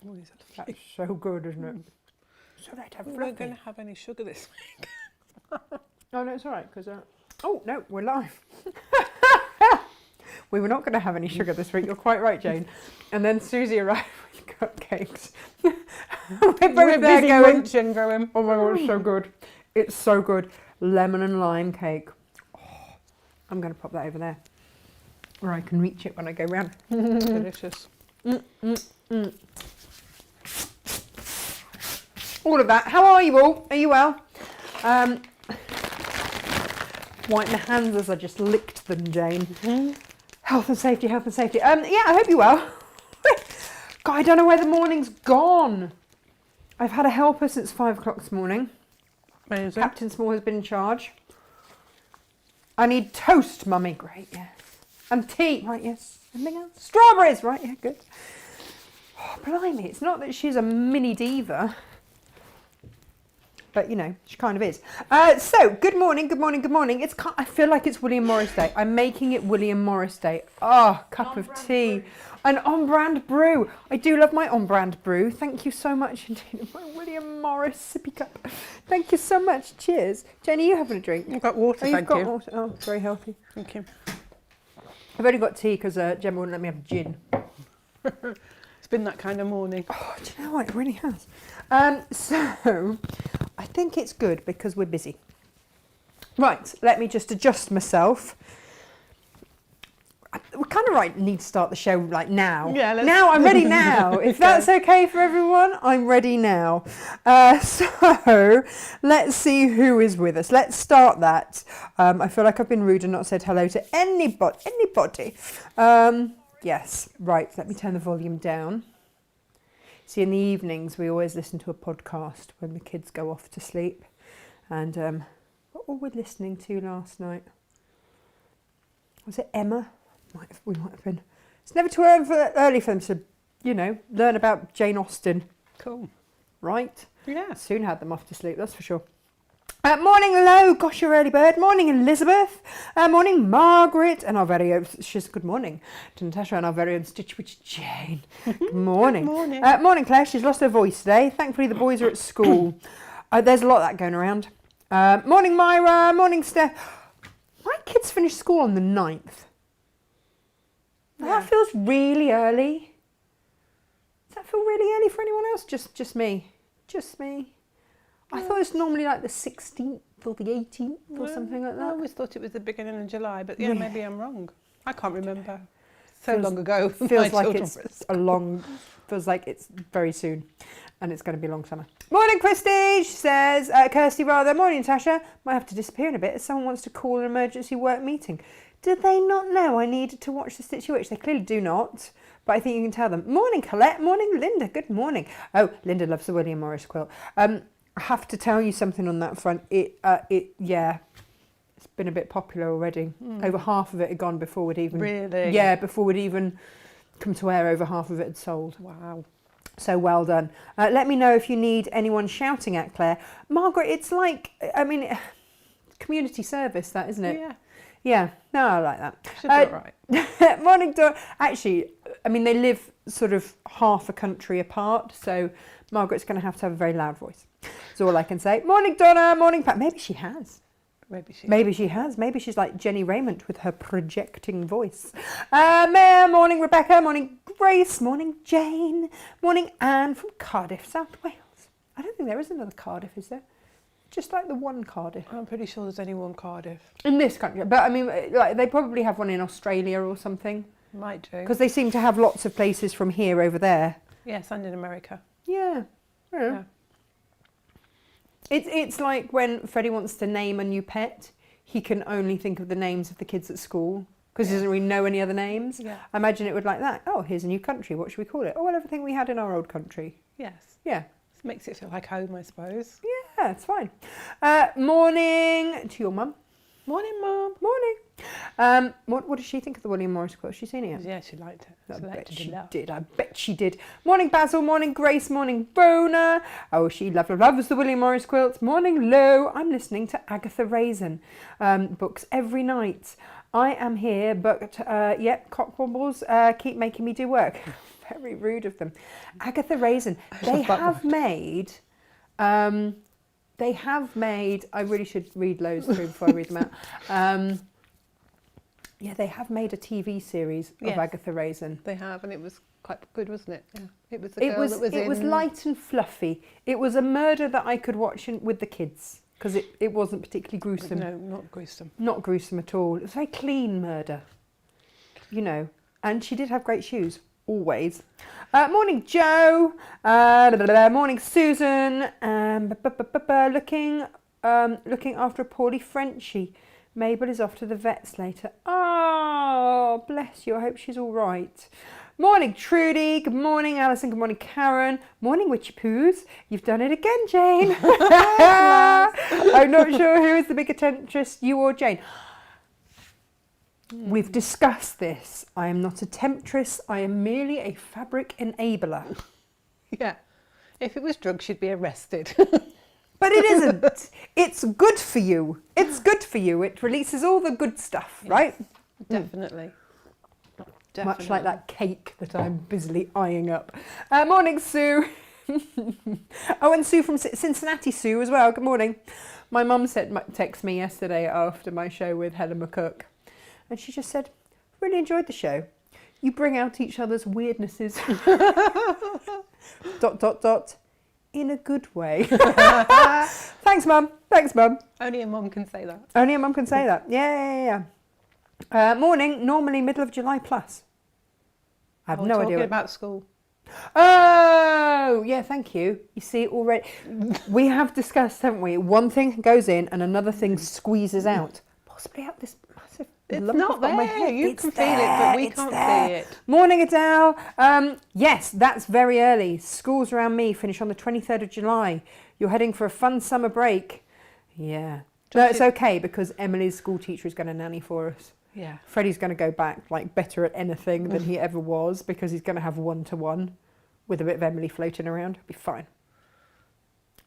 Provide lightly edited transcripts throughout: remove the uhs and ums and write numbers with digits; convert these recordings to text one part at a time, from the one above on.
Oh, is that That's so good, isn't it? So we weren't going to have any sugar this week. Oh, no, it's all right, because... oh, no, we're live. We were not going to have any sugar this week. You're quite right, Jane. And then Susie arrived with cupcakes. We're busy munching, going, oh my God, it's so good. It's so good. Lemon and lime cake. Oh, I'm going to pop that over there, where I can reach it when I go round. delicious. All of that. How are you all? Are you well? Wipe my hands as I just licked them, Jane. Health and safety, health and safety. Yeah, I hope you're well. God, I don't know where the morning's gone. I've had a helper since 5 o'clock this morning. Amazing. Captain Small has been in charge. I need toast, Mummy. Great, yes. And tea. Right, yes. Anything else? Strawberries. Right, yeah, good. Oh, blimey. It's not that she's a mini diva. But, you know, she kind of is. So, good morning, good morning, good morning. I feel like it's William Morris Day. I'm making it William Morris Day. Oh, cup of tea. An on-brand brew. I do love my on-brand brew. Thank you so much indeed. My William Morris sippy cup. Thank you so much. Cheers. Jenny, are you having a drink? I've got water, You've got water. Oh, very healthy. Thank you. I've only got tea because Gemma wouldn't let me have gin. It's been that kind of morning. Oh, do you know what? It really has. So, I think it's good because we're busy. Right, let me just adjust myself. We kind of need to start the show like now. Yeah, now, I'm ready now. If that's okay for everyone, I'm ready now. So, let's see who is with us. Let's start that. I feel like I've been rude and not said hello to anybody. Yes, right, let me turn the volume down. See, in the evenings, we always listen to a podcast when the kids go off to sleep. And what were we listening to last night? Was it Emma? We might have been. It's never too early for them to, you know, learn about Jane Austen. Cool. Right? Yeah. Soon had them off to sleep, that's for sure. Morning, Lo. Gosh, you're early bird. Morning, Elizabeth. Morning, Margaret. And our very own, she's good morning to Natasha and our very own Stitch Witch Jane. Good morning. Good morning. Morning, Claire. She's lost her voice today. Thankfully, the boys are at school. There's a lot of that going around. Morning, Myra. Morning, Steph. My kids finish school on the 9th. Yeah. That feels really early. Does that feel really early for anyone else? Just me. Just me. I thought it was normally like the 16th or the 18th or something like that. I always thought it was the beginning of July, but yeah, maybe I'm wrong. I can't remember. So Feels- long ago. Feels like feels like it's very soon and it's going to be a long summer. Morning, Christy, she says. Kirsty rather. Morning, Natasha. Might have to disappear in a bit if someone wants to call an emergency work meeting. Do they not know I needed to watch the Stitchy Witch? They clearly do not, but I think you can tell them. Morning, Colette. Morning, Linda. Good morning. Oh, Linda loves the William Morris quilt. I have to tell you something on that front. Yeah, it's been a bit popular already. Over half of it had gone before we'd even... Really? Yeah, before we'd even come to air, over half of it had sold. Wow. So well done. Let me know if you need anyone shouting at Claire. Margaret, it's like, I mean, community service, that, isn't it? Yeah. Yeah, no, I like that. Should be all right. Morning, Dawn. Actually, I mean, they live sort of half a country apart, so Margaret's going to have a very loud voice. That's all I can say. Morning, Donna. Morning, Pat. Maybe she has. Maybe she has. Maybe she's like Jenny Raymond with her projecting voice. Morning, Rebecca. Morning, Grace. Morning, Jane. Morning, Anne from Cardiff, South Wales. I don't think there is another Cardiff, is there? Just like the one Cardiff. I'm pretty sure there's only one Cardiff. In this country. But I mean, like, they probably have one in Australia or something. Might do. Because they seem to have lots of places from here over there. Yes, and in America. Yeah. Yeah. It's like when Freddie wants to name a new pet, he can only think of the names of the kids at school because he doesn't really know any other names. Yeah. I imagine it would like that. Oh, here's a new country. What should we call it? Oh, well, everything we had in our old country. Yes. Yeah. Makes it feel like home, I suppose. Yeah, it's fine. Morning to your mum. Morning, Mum. Morning. What does she think of the William Morris quilt? Has she seen it yet? Yeah, she liked it. I bet she love. did. I bet she did. Morning, Basil. Morning, Grace. Morning, Bona. Oh, she loves the William Morris quilts. Morning, Lo. I'm listening to Agatha Raisin books every night. I am here, but yep, cock wobbles keep making me do work. Very rude of them. Agatha Raisin. They have made. They have made. I really should read loads through before I read them out. Yeah, they have made a TV series of Agatha Raisin. They have, and it was quite good, wasn't it? Yeah. It was the girl that was in... It was light and fluffy. It was a murder that I could watch with the kids because it wasn't particularly gruesome. No, not gruesome. Not gruesome at all. It was a very clean murder, you know. And she did have great shoes, always. Morning, Joe. Morning, Susan. Looking after a poorly Frenchie. Mabel is off to the vets later. Oh, bless you. I hope she's all right. Morning, Trudy. Good morning, Alison. Good morning, Karen. Morning, Witchy Poos. You've done it again, Jane. I'm not sure who is the bigger temptress, you or Jane. We've discussed this. I am not a temptress. I am merely a fabric enabler. Yeah. If it was drugs, she'd be arrested. But it isn't. It's good for you. It's good for you. It releases all the good stuff, right? Definitely. Much like that cake that I'm busily eyeing up. Morning, Sue. Oh, and Sue from Cincinnati, Sue, as well. Good morning. My mum texted me yesterday after my show with Helen McCook. And she just said, really enjoyed the show. You bring out each other's weirdnesses. ... in a good way. Thanks, Mum. Thanks, Mum. Only a mum can say that. Only a mum can say that. Yeah. Morning, normally middle of July plus. I have no idea. Talking about school. Oh, yeah, thank you. You see, already, we have discussed, haven't we? One thing goes in and another thing squeezes out. Possibly out this massive lump not on there. my head. You can feel it, but we can't see it. Morning, Adele. Yes, that's very early. Schools around me finish on the 23rd of July. You're heading for a fun summer break. Yeah. No, it's okay because Emily's school teacher is going to nanny for us. Yeah. Freddie's going to go back like better at anything than he ever was because he's going to have one-to-one with a bit of Emily floating around. It'll be fine.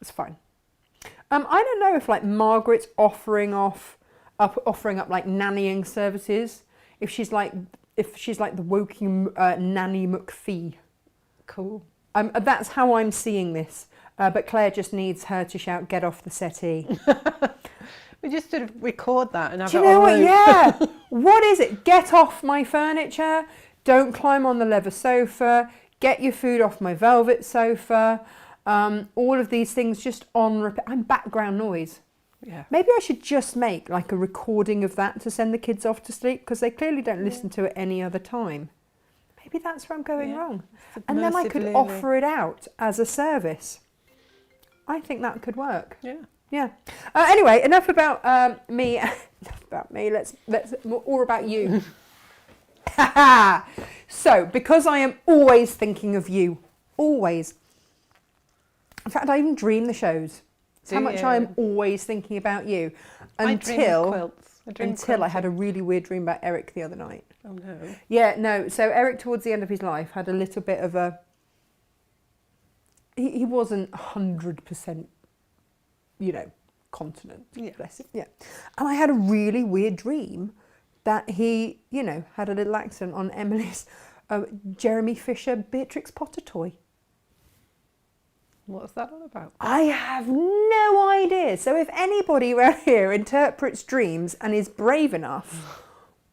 It's fine. I don't know if like Margaret's offering up like nannying services. If she's like the Woking nanny McPhee. Cool. That's how I'm seeing this. But Claire just needs her to shout, "Get off the settee." We just sort of record that and have Do it you know on what? loop. Yeah. What is it? Get off my furniture. Don't climb on the leather sofa. Get your food off my velvet sofa. All of these things just on repeat. I'm background noise. Yeah. Maybe I should just make like a recording of that to send the kids off to sleep because they clearly don't listen to it any other time. Maybe that's where I'm going wrong. And then I could offer it out as a service. I think that could work. Yeah. Yeah. Anyway, enough about me. Enough about me. Let's more about you. So, because I am always thinking of you, always. In fact, I even dream the shows. That's how much I am always thinking about you. Until I had a really weird dream about Eric the other night. Oh no. Yeah, no. So Eric, towards the end of his life, had a little bit of a. He wasn't 100%. Continent. Yeah. Bless him. Yeah. And I had a really weird dream that he, had a little accident on Emily's Jeremy Fisher Beatrix Potter toy. What's that all about? I have no idea. So if anybody around here interprets dreams and is brave enough,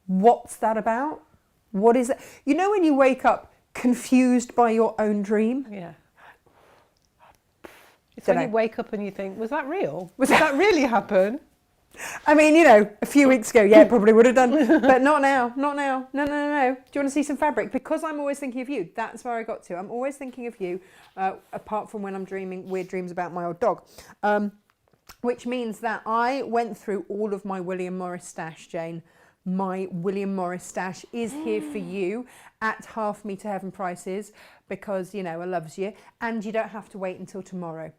what's that about? What is it? You know when you wake up confused by your own dream? Yeah. It's when you wake up and you think, was that real? Did that really happen? I mean, a few weeks ago, yeah, probably would have done. But not now, not now. No. Do you want to see some fabric? Because I'm always thinking of you. That's where I got to. I'm always thinking of you, apart from when I'm dreaming weird dreams about my old dog. Which means that I went through all of my William Morris stash, Jane. My William Morris stash is here for you at half me to heaven prices because, I loves you. And you don't have to wait until tomorrow.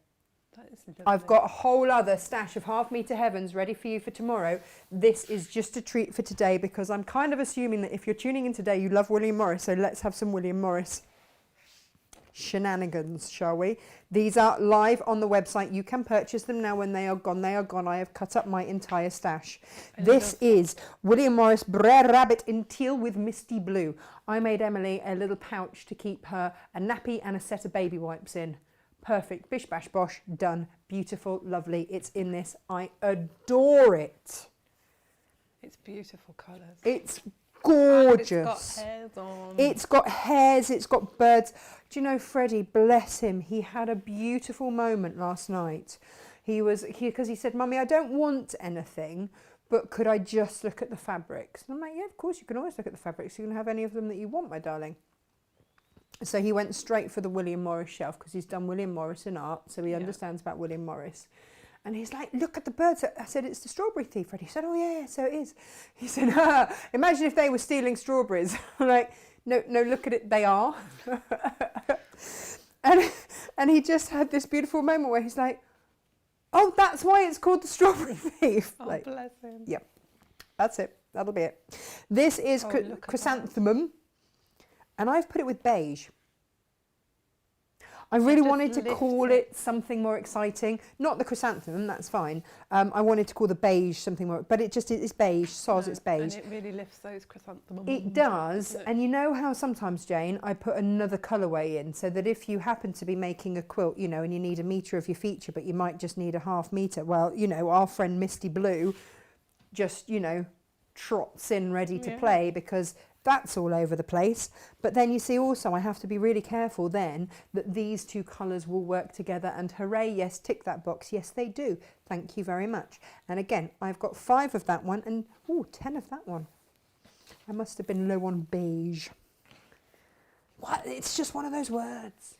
I've got a whole other stash of half me to heavens ready for you for tomorrow. This is just a treat for today because I'm kind of assuming that if you're tuning in today, you love William Morris. So let's have some William Morris. shenanigans, shall we? These are live on the website. You can purchase them now. When they are gone, they are gone. I have cut up my entire stash. This is William Morris Brer Rabbit in teal with misty blue. I made Emily a little pouch to keep her a nappy and a set of baby wipes in. Perfect. Bish bash bosh. Done. Beautiful. Lovely. It's in this. I adore it. It's beautiful colours. It's gorgeous. And it's got hairs on. It's got hairs, it's got birds. Do you know Freddie, bless him, he had a beautiful moment last night. Because he said, Mummy, I don't want anything, but could I just look at the fabrics? And I'm like, yeah, of course, you can always look at the fabrics. You can have any of them that you want, my darling. So he went straight for the William Morris shelf because he's done William Morris in art, so he understands about William Morris. And he's like, look at the birds. I said, it's the strawberry thief, Freddie. He said, oh, yeah, so it is. He said, imagine if they were stealing strawberries. I'm like, no, look at it, they are. and he just had this beautiful moment where he's like, oh, that's why it's called the strawberry thief. Oh, like, bless him. Yep, that's it. That'll be it. This is chrysanthemum, and I've put it with beige. I really wanted to call it something more exciting. Not the chrysanthemum, that's fine. I wanted to call the beige something more, but it just is beige, it's beige. And it really lifts those chrysanthemums. It does, and you know how sometimes, Jane, I put another colourway in so that if you happen to be making a quilt, you know, and you need a metre of your feature, but you might just need a half metre. Well, you know, our friend Misty Blue just, you know, trots in ready to play because that's all over the place. But then you see also I have to be really careful then that these two colours will work together, and hooray, yes, tick that box. Yes, they do. Thank you very much. And again, I've got 5 of that one and 10 of that one. I must have been low on beige. What? It's just one of those words.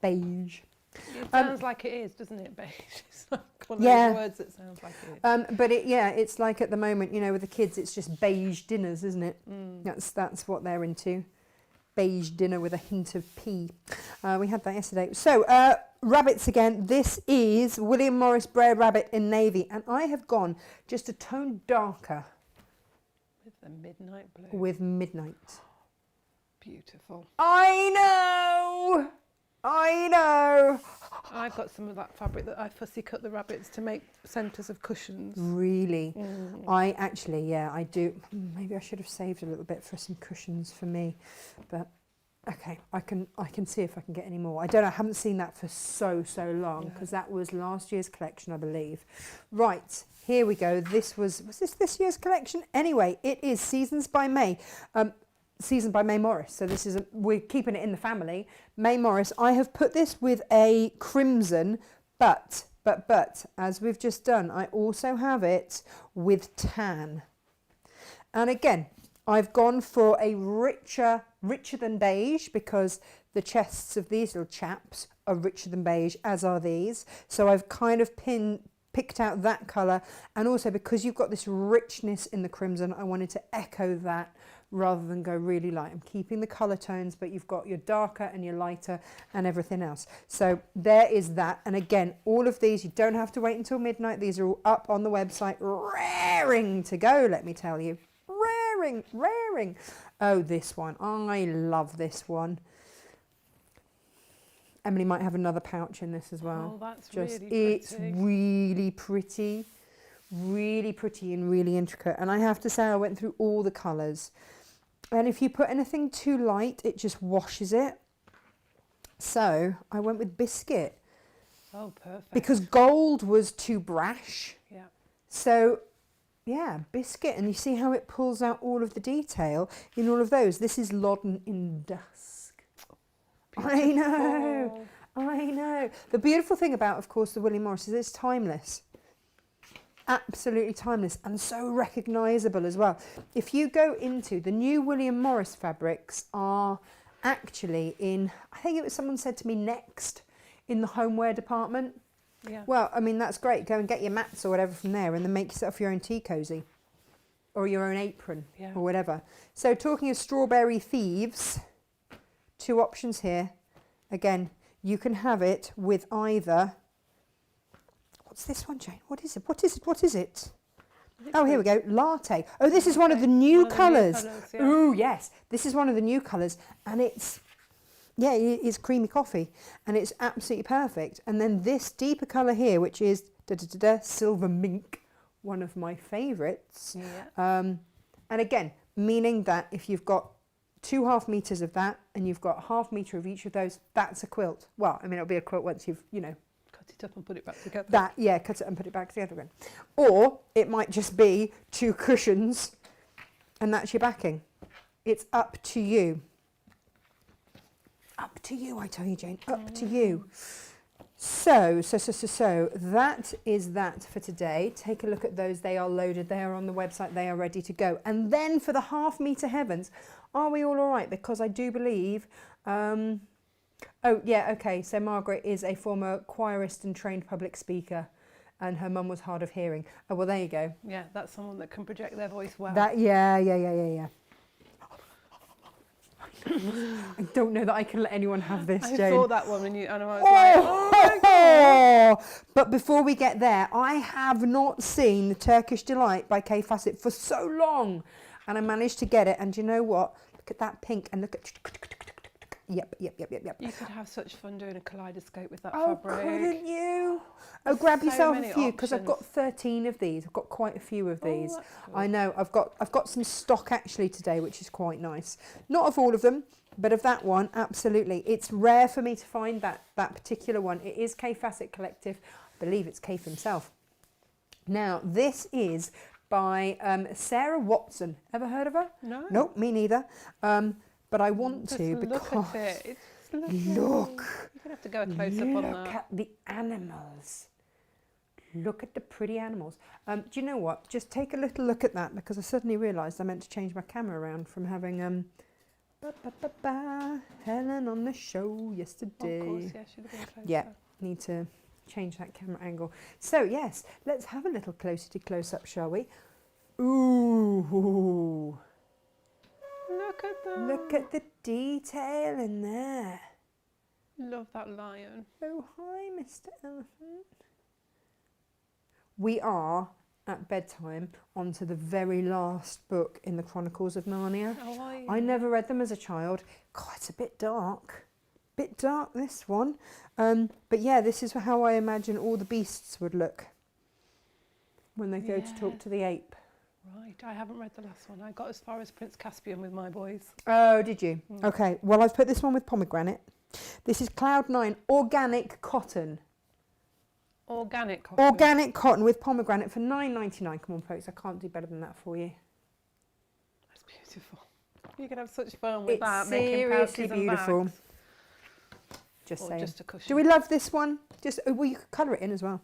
Beige. It sounds like it is, doesn't it, beige? It's like one of those words that sounds like it is. But it's like at the moment, you know, with the kids, it's just beige dinners, isn't it? That's what they're into. Beige dinner with a hint of pea. We had that yesterday. So, rabbits again. This is William Morris Brer Rabbit in navy, and I have gone just a tone darker. With the midnight blue. With midnight. Beautiful. I know! I've got some of that fabric that I fussy cut the rabbits to make centres of cushions. Really? I actually, I do. Maybe I should have saved a little bit for some cushions for me. But okay, I can see if I can get any more. I don't know, I haven't seen that for so long because that was last year's collection, I believe. Right, here we go. Was this year's collection? Anyway, it is Seasons by May. Season by May Morris, so this is we're keeping it in the family. May Morris. I have put this with a crimson, but as we've just done, I also have it with tan. And again, I've gone for a richer than beige because the chests of these little chaps are richer than beige, as are these. So I've kind of picked out that colour, and also because you've got this richness in the crimson, I wanted to echo that rather than go really light. I'm keeping the colour tones, but you've got your darker and your lighter and everything else. So there is that. And again, all of these, you don't have to wait until midnight. These are all up on the website, raring to go, let me tell you. Raring. Oh, this one. I love this one. Emily might have another pouch in this as well. Oh, that's just, really pretty. It's really pretty. Really pretty and really intricate. And I have to say, I went through all the colours. And if you put anything too light, it just washes it. So I went with biscuit. Oh, perfect. Because gold was too brash. Yeah. So, yeah, biscuit. And you see how it pulls out all of the detail in all of those. This is Loddon in Dusk. Beautiful. I know. The beautiful thing about, of course, the William Morris is it's timeless. Absolutely timeless and so recognisable as well. If you go into the new William Morris fabrics are actually in, I think it was someone said to me Next in the homeware department. Yeah. Well, I mean, that's great. Go and get your mats or whatever from there and then make yourself your own tea cosy or your own apron or whatever. So talking of strawberry thieves, 2 options here. Again, you can have it with either... What's this one, Jane? What is it? Oh, here we go. Latte. Oh, this is one of the new colours. Yeah. Ooh, yes. This is one of the new colours. And it's Yeah, it's creamy coffee, and it's absolutely perfect. And then this deeper colour here, which is silver mink, one of my favourites. Yeah. And again, meaning that if you've got 2.5 meters of that and you've got 1/2 meter of each of those, that's a quilt. Well, I mean, it'll be a quilt once you've, cut it up and put it back together. Cut it and put it back together again. Or it might just be 2 cushions and that's your backing. It's up to you. Up to you, I tell you, Jane. Up to you. So that is that for today. Take a look at those. They are loaded. They are on the website. They are ready to go. And then for the 1/2 meter heavens, are we all right? Because I do believe... oh, yeah, okay. So Margaret is a former choirist and trained public speaker, and her mum was hard of hearing. Oh, well, there you go. Yeah, that's someone that can project their voice well. Yeah. I don't know that I can let anyone have this, Jane. I saw that one and I was like, oh my God. But before we get there, I have not seen The Turkish Delight by Kay Fassett for so long. And I managed to get it. And you know what? Look at that pink and look at... Yep. You could have such fun doing a kaleidoscope with that fabric. couldn't you? Oh, grab so yourself a many few, because I've got options. 13 of these. I've got quite a few of these. That's good. I know. I've got some stock actually today, which is quite nice. Not of all of them, but of that one, absolutely. It's rare for me to find that particular one. It is Kay Fassett Collective. I believe it's Kay himself. Now, this is by Sarah Watson. Ever heard of her? No. Nope, me neither. But I want Just to look because... at it. It's lovely. Look. You're going to have to go a close-up on that. Look at the animals. Look at the pretty animals. Do you know what? Just take a little look at that, because I suddenly realised I meant to change my camera around from having Helen on the show yesterday. Of course, yeah, should have been closer. Yeah, need to change that camera angle. So yes, let's have a little close-up, shall we? Ooh. Look at that. Look at the detail in there. Love that lion. Oh, hi, Mr. Elephant. We are, at bedtime, on to the very last book in the Chronicles of Narnia. How are you? I never read them as a child. God, it's a bit dark. Bit dark, this one. But yeah, this is how I imagine all the beasts would look when they go to talk to the ape. Right, I haven't read the last one. I got as far as Prince Caspian with my boys. Oh, did you? Mm. Okay, well, I've put this one with pomegranate. This is Cloud 9 Organic Cotton. Organic cotton. Organic cotton with pomegranate for $9.99. Come on, folks, I can't do better than that for you. That's beautiful. You can have such fun with It's that, making seriously pouches and beautiful. bags. Just Or saying. just a cushion. Do we love this one? Well, you could colour it in as well.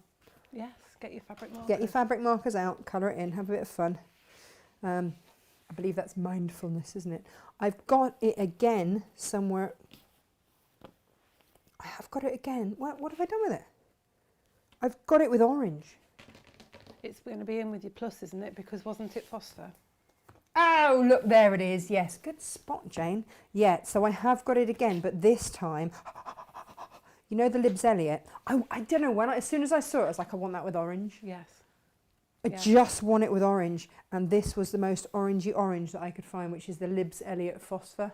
Yes, get your fabric markers. Get your fabric markers out, colour it in, have a bit of fun. I believe that's mindfulness, isn't it? I've got it again somewhere. I have got it again. What have I done with it? I've got it with orange. It's going to be in with your plus, isn't it? Because wasn't it phosphor? Oh, look, there it is. Yes, good spot, Jane. Yeah, so I have got it again, but this time, you know the Libs Elliot? I don't know, as soon as I saw it, I was like, I want that with orange. Yes. I just want it with orange, and this was the most orangey orange that I could find, which is the Libs Elliot Phosphor.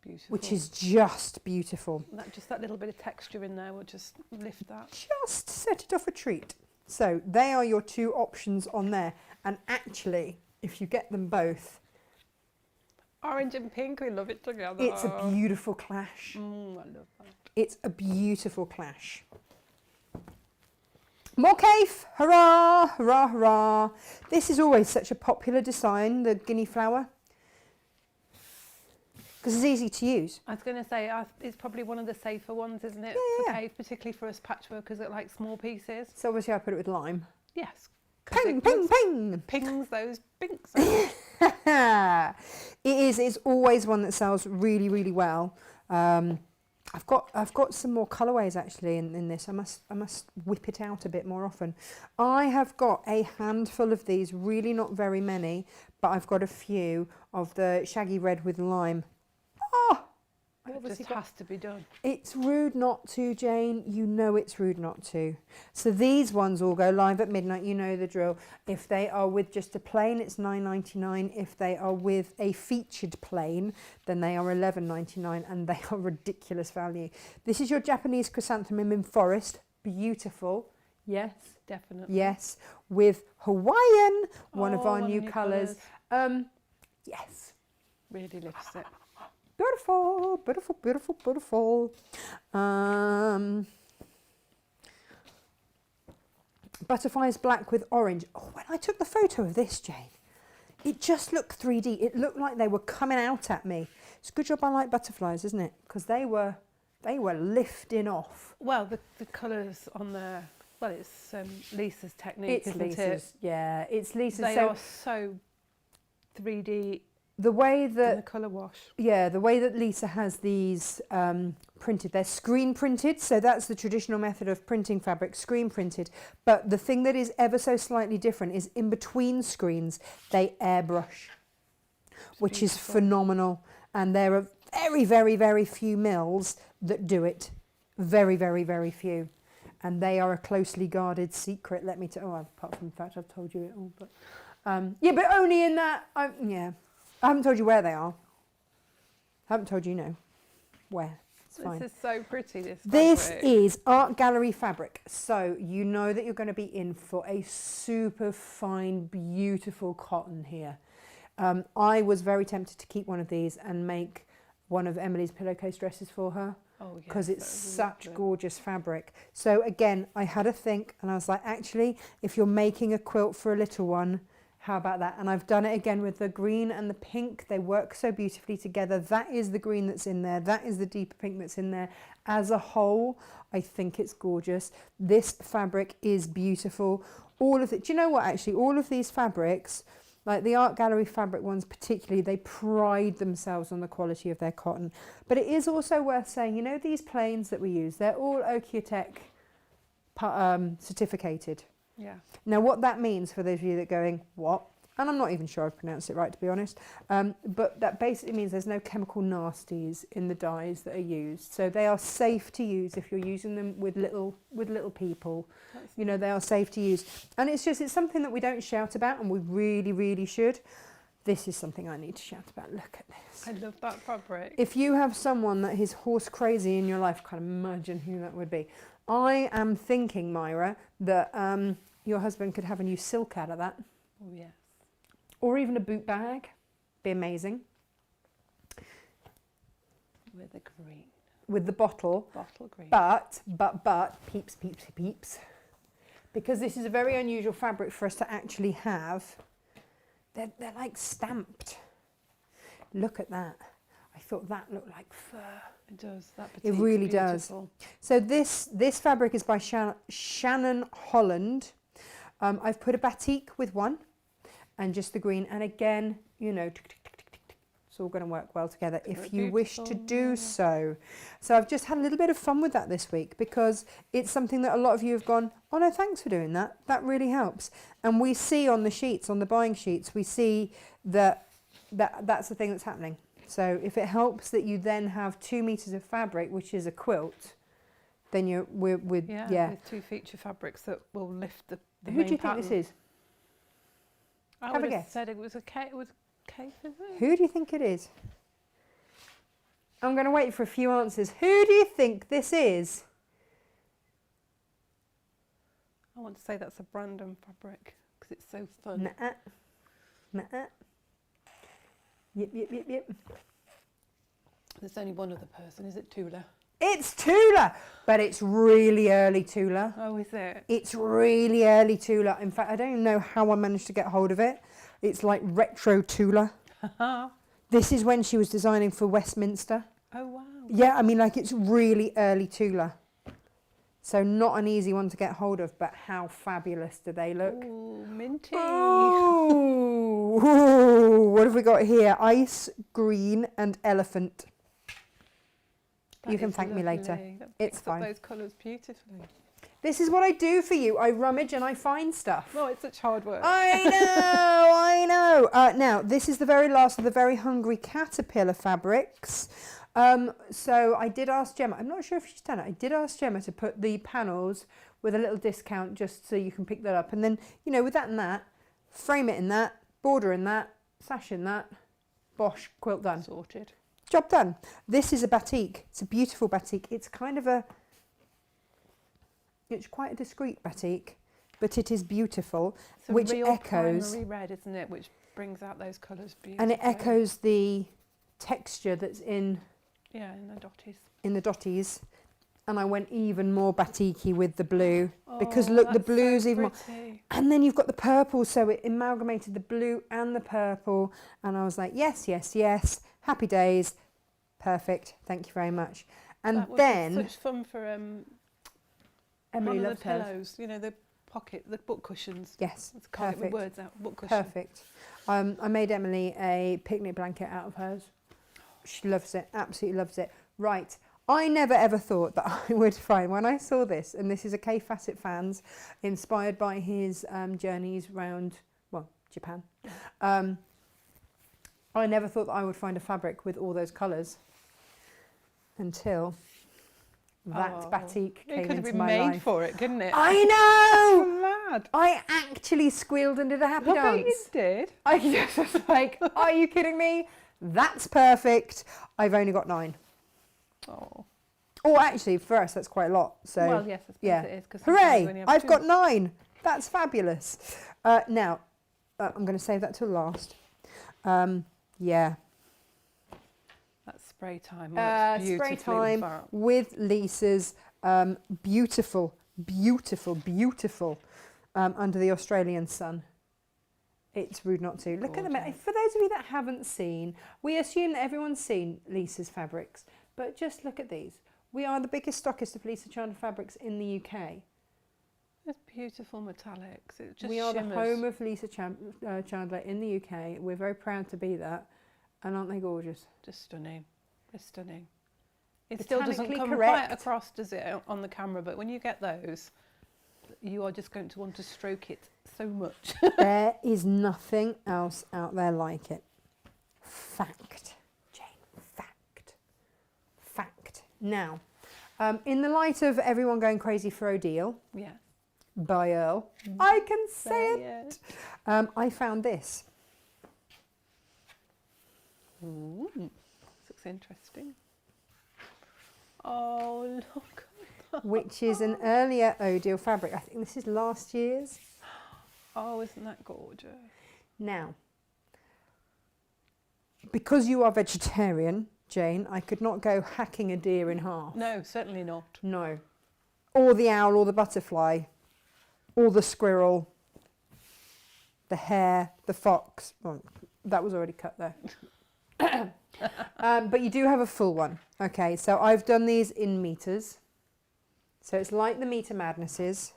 Beautiful. Which is just beautiful. That little bit of texture in there will just lift that. Just set it off a treat. So they are your 2 options on there, and actually, if you get them both, Orange and pink, we love it together. it's a beautiful clash. I love that. It's a beautiful clash. More Kaif! Hurrah! Hurrah! Hurrah! This is always such a popular design, the guinea flower, because it's easy to use. I was going to say, it's probably one of the safer ones, isn't it? Yeah. For cave, particularly for us patchworkers that like small pieces. So obviously I put it with lime. Yes. 'Cause Ping, it ping, ping! pings those pinks. It's always one that sells really, really well. I've got some more colourways actually in this. I must whip it out a bit more often. I have got a handful of these, really not very many, but I've got a few of the shaggy red with lime. Oh, It just has to be done. It's rude not to, Jane. You know it's rude not to. So these ones all go live at midnight. You know the drill. If they are with just a plain, it's $9.99. If they are with a featured plain, then they are $11.99, and they are ridiculous value. This is your Japanese chrysanthemum in forest. Beautiful. Yes. Definitely. Yes. With Hawaiian, one of our new colours. Yes. Really lifts it. Beautiful, beautiful, beautiful, beautiful. Butterflies black with orange. Oh, when I took the photo of this, Jane, it just looked 3D. It looked like they were coming out at me. It's a good job I like butterflies, isn't it? Because they were lifting off. Well, the colours on there. Well, it's Lisa's technique, It's isn't Lisa's. it? Yeah, it's Lisa's. They are so 3D. The way that the colour wash. Yeah, the way that Lisa has these printed, they're screen printed, so that's the traditional method of printing fabric, screen printed. But the thing that is ever so slightly different is in between screens, they airbrush, which is phenomenal. And there are very, very, very few mills that do it. Very, very, very few. And they are a closely guarded secret, let me tell you. Oh, apart from the fact I've told you it all. But yeah, but only in that, yeah. I haven't told you where they are. I haven't told you, where. It's fine. This is so pretty, this fabric. This is art gallery fabric. So you know that you're going to be in for a super fine, beautiful cotton here. I was very tempted to keep one of these and make one of Emily's pillowcase dresses for her. Oh, yes, because it's such gorgeous fabric. So again, I had a think and I was like, actually, if you're making a quilt for a little one, how about that? And I've done it again with the green and the pink. They work so beautifully together. That is the green that's in there. That is the deeper pink that's in there. As a whole, I think it's gorgeous. This fabric is beautiful. All of it. Do you know what, actually? All of these fabrics, like the art gallery fabric ones particularly, they pride themselves on the quality of their cotton. But it is also worth saying, you know, these plains that we use, they're all Okiotech certificated. Yeah. Now, what that means for those of you that are going, what? And I'm not even sure I've pronounced it right, to be honest. But that basically means there's no chemical nasties in the dyes that are used. So they are safe to use if you're using them with little people. You know, they are safe to use. And it's something that we don't shout about, and we really, really should. This is something I need to shout about. Look at this. I love that fabric. If you have someone that is horse crazy in your life, I can't imagine who that would be. I am thinking, Myra, that your husband could have a new silk out of that. Oh, yes. Or even a boot bag. Be amazing. With the green. With the bottle. Bottle green. But, peeps, peeps, peeps. Because this is a very unusual fabric for us to actually have. They're like stamped. Look at that. I thought that looked like fur. It does. That it really does. So this fabric is by Shannon Holland. I've put a batik with one and just the green. And again, you know, it's all going to work well together if you wish to do so. So I've just had a little bit of fun with that this week because it's something that a lot of you have gone, oh no, thanks for doing that. That really helps. And we see on the sheets, on the buying sheets, we see that that's the thing that's happening. So if it helps that you then have 2 meters of fabric, which is a quilt, then with 2 feature fabrics that will lift the Who main do you pattern. think this is? I Have a would have guess. said it was a case. It was a case, is it? Who do you think it is? I'm going to wait for a few answers. Who do you think this is? I want to say that's a Brandon fabric because it's so fun. Nah. Yep. There's only one other person. Is it Tula? It's Tula, but it's really early Tula. Oh, is it? It's really early Tula. In fact, I don't even know how I managed to get hold of it. It's like retro Tula. This is when she was designing for Westminster. Oh, wow. Yeah, I mean, like it's really early Tula. So not an easy one to get hold of, but how fabulous do they look? Ooh, minty. Oh, what have we got here? Ice, green and elephant. You can thank me later. It's fine. Those colours beautifully. This is what I do for you. I rummage and I find stuff. Oh, it's such hard work. I know. Now, this is the very last of the Very Hungry Caterpillar fabrics. So I did ask Gemma, I'm not sure if she's done it, I did ask Gemma to put the panels with a little discount just so you can pick that up. And then, you know, with that and that, frame it in that, border in that, sash in that, bosh, quilt done. Sorted. Job done. This is a batik. It's a beautiful batik. It's kind of it's quite a discreet batik, but it is beautiful, it's a which real echoes. primary red, isn't it? Which brings out those colours beautifully. And it echoes the texture that's in in the dotties. In the dotties. And I went even more batiki with the blue because look, the blue's so even more. And then you've got the purple, so it amalgamated the blue and the purple. And I was like, yes, yes, yes. Happy days. Perfect. Thank you very much. And that then was such fun for Emily one of loves the hers. pillows, you know, the book cushions. Yes, Let's call it with perfect. words out. Book cushion. Perfect. I made Emily a picnic blanket out of hers. She loves it, absolutely loves it. Right, I never ever thought that I would find, when I saw this, and this is a Kay Fassett fans, inspired by his journeys around, well, Japan. I never thought that I would find a fabric with all those colours until that batik came into my life. It could have been made for it, couldn't it? I know! Mad. I actually squealed and did a happy I dance. bet you did. I just was like, are you kidding me? That's perfect. I've only got 9. Oh. Oh, actually, for us, that's quite a lot. So, Well, yes, I suppose yeah. it is. 'Cause sometimes we only Hooray! have I've 2. got 9. That's fabulous. Now, I'm going to save that till last. Yeah. That's spray time. Oh, it's Spray beautifully time far. with Lisa's beautiful, beautiful, beautiful under the Australian sun. It's rude not to. Look at them. For those of you that haven't seen, we assume that everyone's seen Lisa's fabrics, but just look at these. We are the biggest stockist of Lisa Chandler fabrics in the UK. It's beautiful metallics. It just We are shimmers. the home of Lisa Chandler in the UK. We're very proud to be that. And aren't they gorgeous? Just stunning. It's stunning. It still doesn't Botanically come correct. quite across, does it, on the camera? But when you get those, you are just going to want to stroke it so much. There is nothing else out there like it. Fact, Jane, fact. Fact. Now, in the light of everyone going crazy for Odile, Yeah. by Earl, I can say Yeah. it. I found this. Ooh, this looks interesting. Oh, look. Which is an earlier Odile fabric. I think this is last year's. Oh, isn't that gorgeous? Now, because you are vegetarian, Jane, I could not go hacking a deer in half. No, certainly not. No. Or the owl, or the butterfly, or the squirrel, the hare, the fox. Well, that was already cut there. But you do have a full one. Okay, so I've done these in meters. So it's like the Meter Madnesses.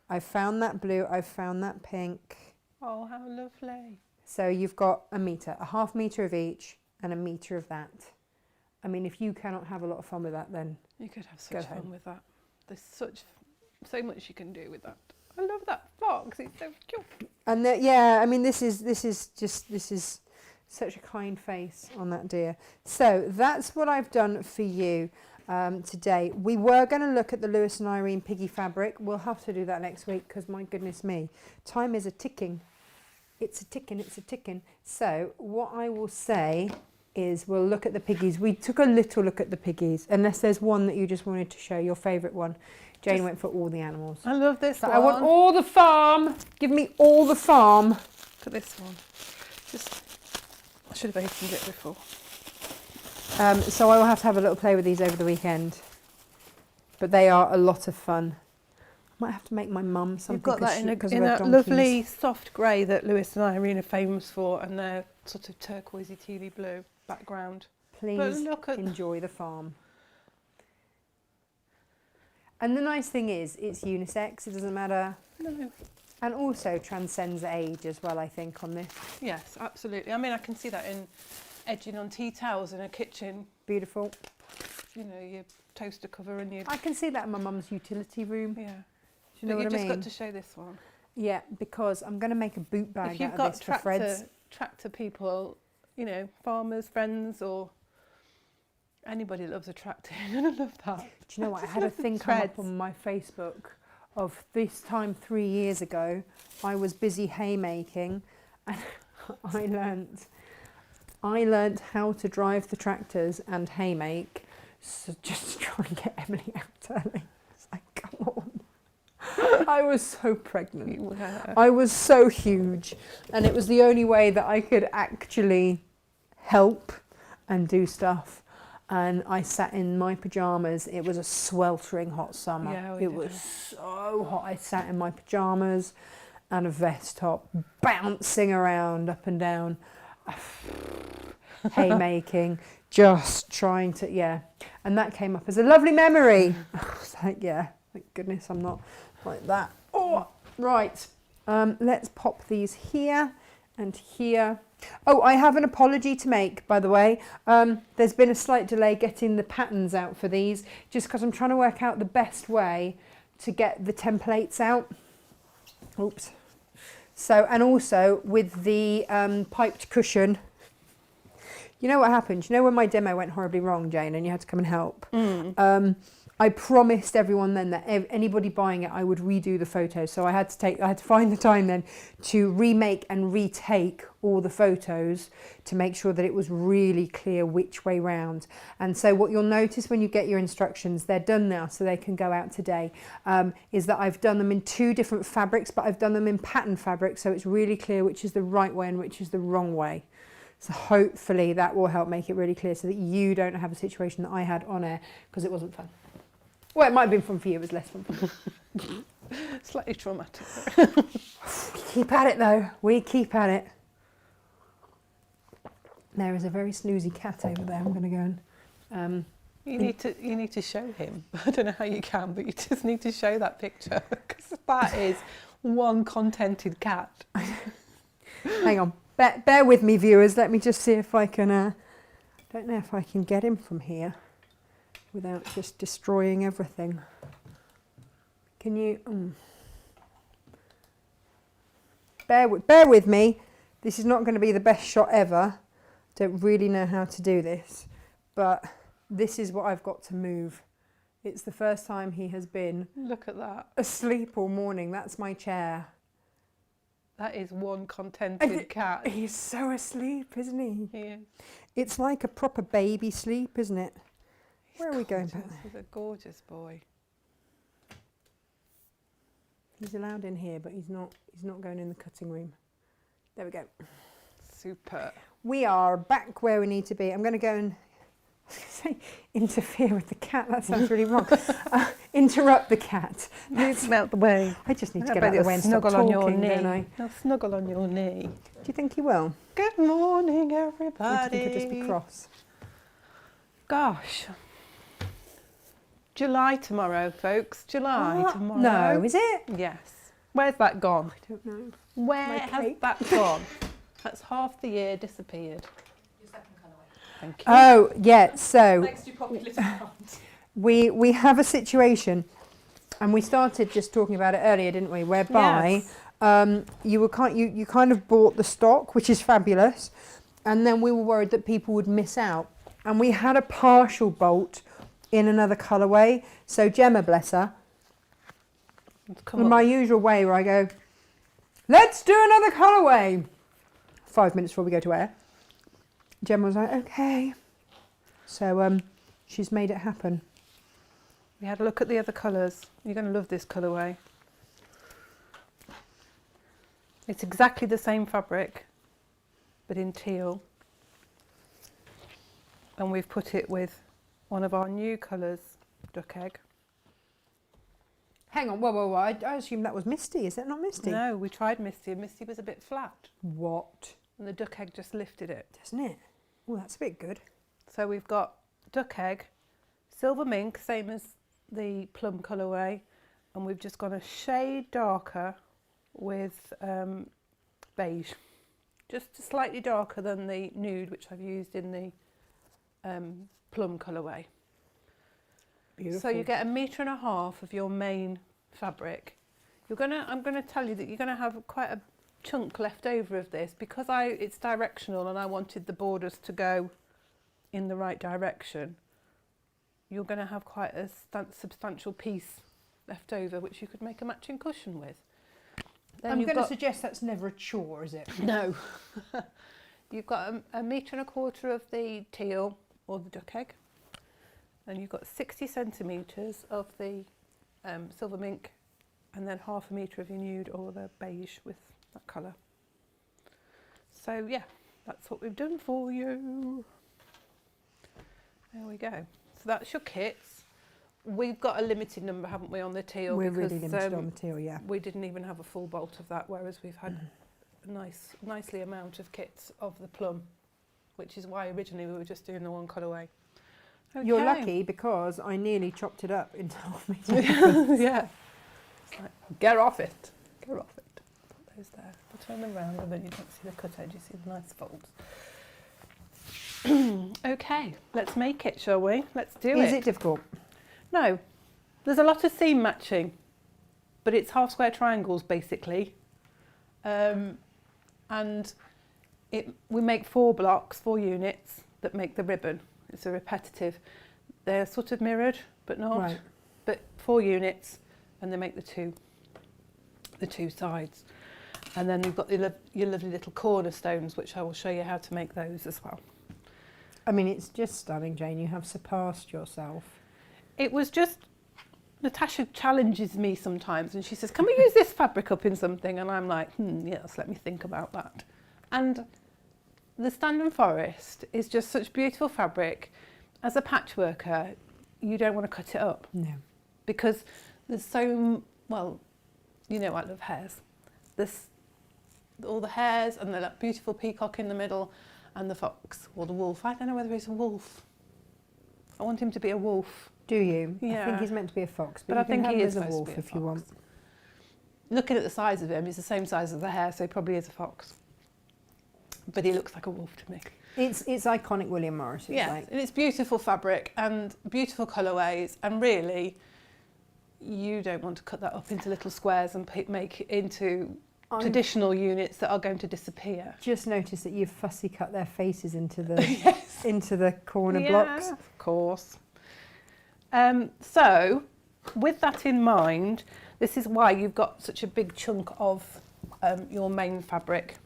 I've found that blue, I've found that pink. Oh, how lovely. So you've got a meter, a ½ meter of each, and a meter of that. I mean, if you cannot have a lot of fun with that, then You could have Go such fun home. with that. There's so much you can do with that. I love that fox. It's so cute. and yeah, I mean, this is such a kind face on that deer. So that's what I've done for you today. We were going to look at the Lewis and Irene Piggy fabric. We'll have to do that next week because my goodness me, time is a ticking. It's a ticking, it's a ticking. So what I will say is we'll look at the piggies. We took a little look at the piggies, unless there's one that you just wanted to show, your favourite one. Jane went for all the animals. I love this So one. I want all the farm. Give me all the farm. Look at this one. I should have opened it before. So I will have to have a little play with these over the weekend. But they are a lot of fun. I might have to make my mum something. You've got that in because of her that donkeys. lovely soft grey that Lewis and Irene are famous for, and their sort of turquoisey tealy blue background. Please look at enjoy the farm. And the nice thing is, it's unisex. It doesn't matter. No. And also transcends age as well, I think, on this. Yes, absolutely. I mean, I can see that in edging on tea towels in a kitchen. Beautiful. You know, your toaster cover and your... I can see that in my mum's utility room. Yeah. Do you know what I mean? You've just got to show this one. Yeah, because I'm going to make a boot bag If you've out got of this for Fred's. tractor people, you know, farmers, friends, or Anybody loves a tractor. I love that. Do you know what? I just had a love the thing come up threads. on my Facebook of this time 3 years ago. I was busy haymaking, and I learnt how to drive the tractors and haymake. So just to try and get Emily out early. It's like, come on. I was so pregnant. You were. I was so huge, and it was the only way that I could actually help and do stuff. And I sat in my pyjamas. It was a sweltering hot summer. Yeah, it was so hot. I sat in my pyjamas and a vest top, bouncing around up and down, haymaking, just trying to, yeah. And that came up as a lovely memory. I was like, yeah, thank goodness I'm not like that. Oh, right. Let's pop these here and here. Oh, I have an apology to make, by the way. There's been a slight delay getting the patterns out for these, just because I'm trying to work out the best way to get the templates out. Oops. So, and also with the piped cushion, you know what happened? You know when my demo went horribly wrong, Jane, and you had to come and help? I promised everyone then that anybody buying it, I would redo the photos. So I had to find the time then to remake and retake all the photos to make sure that it was really clear which way round. And so what you'll notice when you get your instructions, they're done now, so they can go out today, is that I've done them in 2 different fabrics, but I've done them in pattern fabric, so it's really clear which is the right way and which is the wrong way. So hopefully that will help make it really clear so that you don't have a situation that I had on air, because it wasn't fun. Well, it might have been fun for you, it was less fun for me. Slightly traumatic. We keep at it though, we keep at it. There is a very snoozy cat over there. I'm going to go and... You need to show him. I don't know how you can, but you just need to show that picture, because that is one contented cat. Hang on, bear with me, viewers. Let me just see if I can... I don't know if I can get him from here without just destroying everything. Can you... Bear with me. This is not going to be the best shot ever. Don't really know how to do this, but this is what I've got to move. It's the first time he has been... Look at that. Asleep all morning. That's my chair. That is one contented cat. He's so asleep, isn't he? He is. It's like a proper baby sleep, isn't it? Where are we going Gorgeous. back there? He's a gorgeous boy. He's allowed in here, but he's not going in the cutting room. There we go. Super. We are back where we need to be. I'm going to go and say interfere with the cat. That sounds really wrong. Interrupt the cat. Move him out the way. I just need to I get bet out of the way and he'll stop snuggle on your talking, knee. don't I? He'll snuggle on your knee. Do you think he will? Good morning, Or everybody. do you think he'll just be cross? Gosh. July tomorrow, folks. July tomorrow. No, is it? Yes. Where's that gone? I don't know. Where My has cake. that gone? That's half the year disappeared. Your second colourway. Thank you. Oh, yeah, so Thanks to your popular demand. we have a situation, and we started just talking about it earlier, didn't we? Whereby Yes. you kind of bought the stock, which is fabulous, and then we were worried that people would miss out. And we had a partial bolt in another colourway. So Gemma, bless her, in my usual way where I go, let's do another colourway. 5 minutes before we go to air. Gemma was like, okay. So she's made it happen. We had a look at the other colours. You're going to love this colourway. It's exactly the same fabric, but in teal. And we've put it with one of our new colours, duck egg. Hang on, whoa. I assume that was Misty. Is that not Misty? No, we tried Misty, and Misty was a bit flat. What? And the duck egg just lifted it. Doesn't it? Oh, that's a bit good. So we've got duck egg, silver mink, same as the plum colourway, and we've just gone a shade darker with beige. Just slightly darker than the nude, which I've used in the plum colourway. Beautiful. So you get 1.5 meters of your main fabric. I'm gonna tell you that you're gonna have quite a chunk left over of this because it's directional and I wanted the borders to go in the right direction. you're going to have quite a substantial piece left over, which you could make a matching cushion with. Then I'm you've going to got- suggest that's never a chore, is it? No. You've got a metre and a quarter of the teal or the duck egg, and you've got 60 centimetres of the silver mink, and then half a metre of your nude or the beige with that colour. So yeah, that's what we've done for you. There we go. So that's your kits. We've got a limited number, haven't we, on the teal? We're because, really limited on the teal, yeah. we didn't even have a full bolt of that, whereas we've had a nicely amount of kits of the plum, which is why originally we were just doing the one colourway. Okay. You're lucky because I nearly chopped it up into half meters. Yeah. It's like, get off it. Get off it. Put those there. I'll turn them round and then you don't see the cut edge, you see the nice folds. Okay, let's make it, shall we? Let's do it. Is it difficult? No. There's a lot of seam matching, but it's half square triangles basically. And we make 4 blocks, 4 units that make the ribbon. It's a repetitive. They're sort of mirrored, but not. Right. But 4 units, and they make the two sides. And then you've got your lovely little cornerstones, which I will show you how to make those as well. I mean, it's just stunning, Jane. You have surpassed yourself. It was just, Natasha challenges me sometimes and she says, can we use this fabric up in something? And I'm like, yes, let me think about that. And the Stand and Forest is just such beautiful fabric. As a patchworker, you don't want to cut it up. No. Because there's so, well, you know I love hares. There's all the hares and that beautiful peacock in the middle and the fox or the wolf. I don't know whether he's a wolf. I want him to be a wolf. Do you? I Yeah. think he's meant to be a fox, but But I you can think have he him is as a supposed to wolf be a if you want. fox. Looking at the size of him, he's the same size as the hare, so he probably is a fox. But he looks like a wolf to me. It's iconic William Morris. It's Yeah, like, and it's beautiful fabric and beautiful colourways, and really, you don't want to cut that up into little squares and make it into traditional units that are going to disappear. just notice that you've fussy cut their faces into the Yes. into the corner blocks. Of course. So, with that in mind, this is why you've got such a big chunk of your main fabric.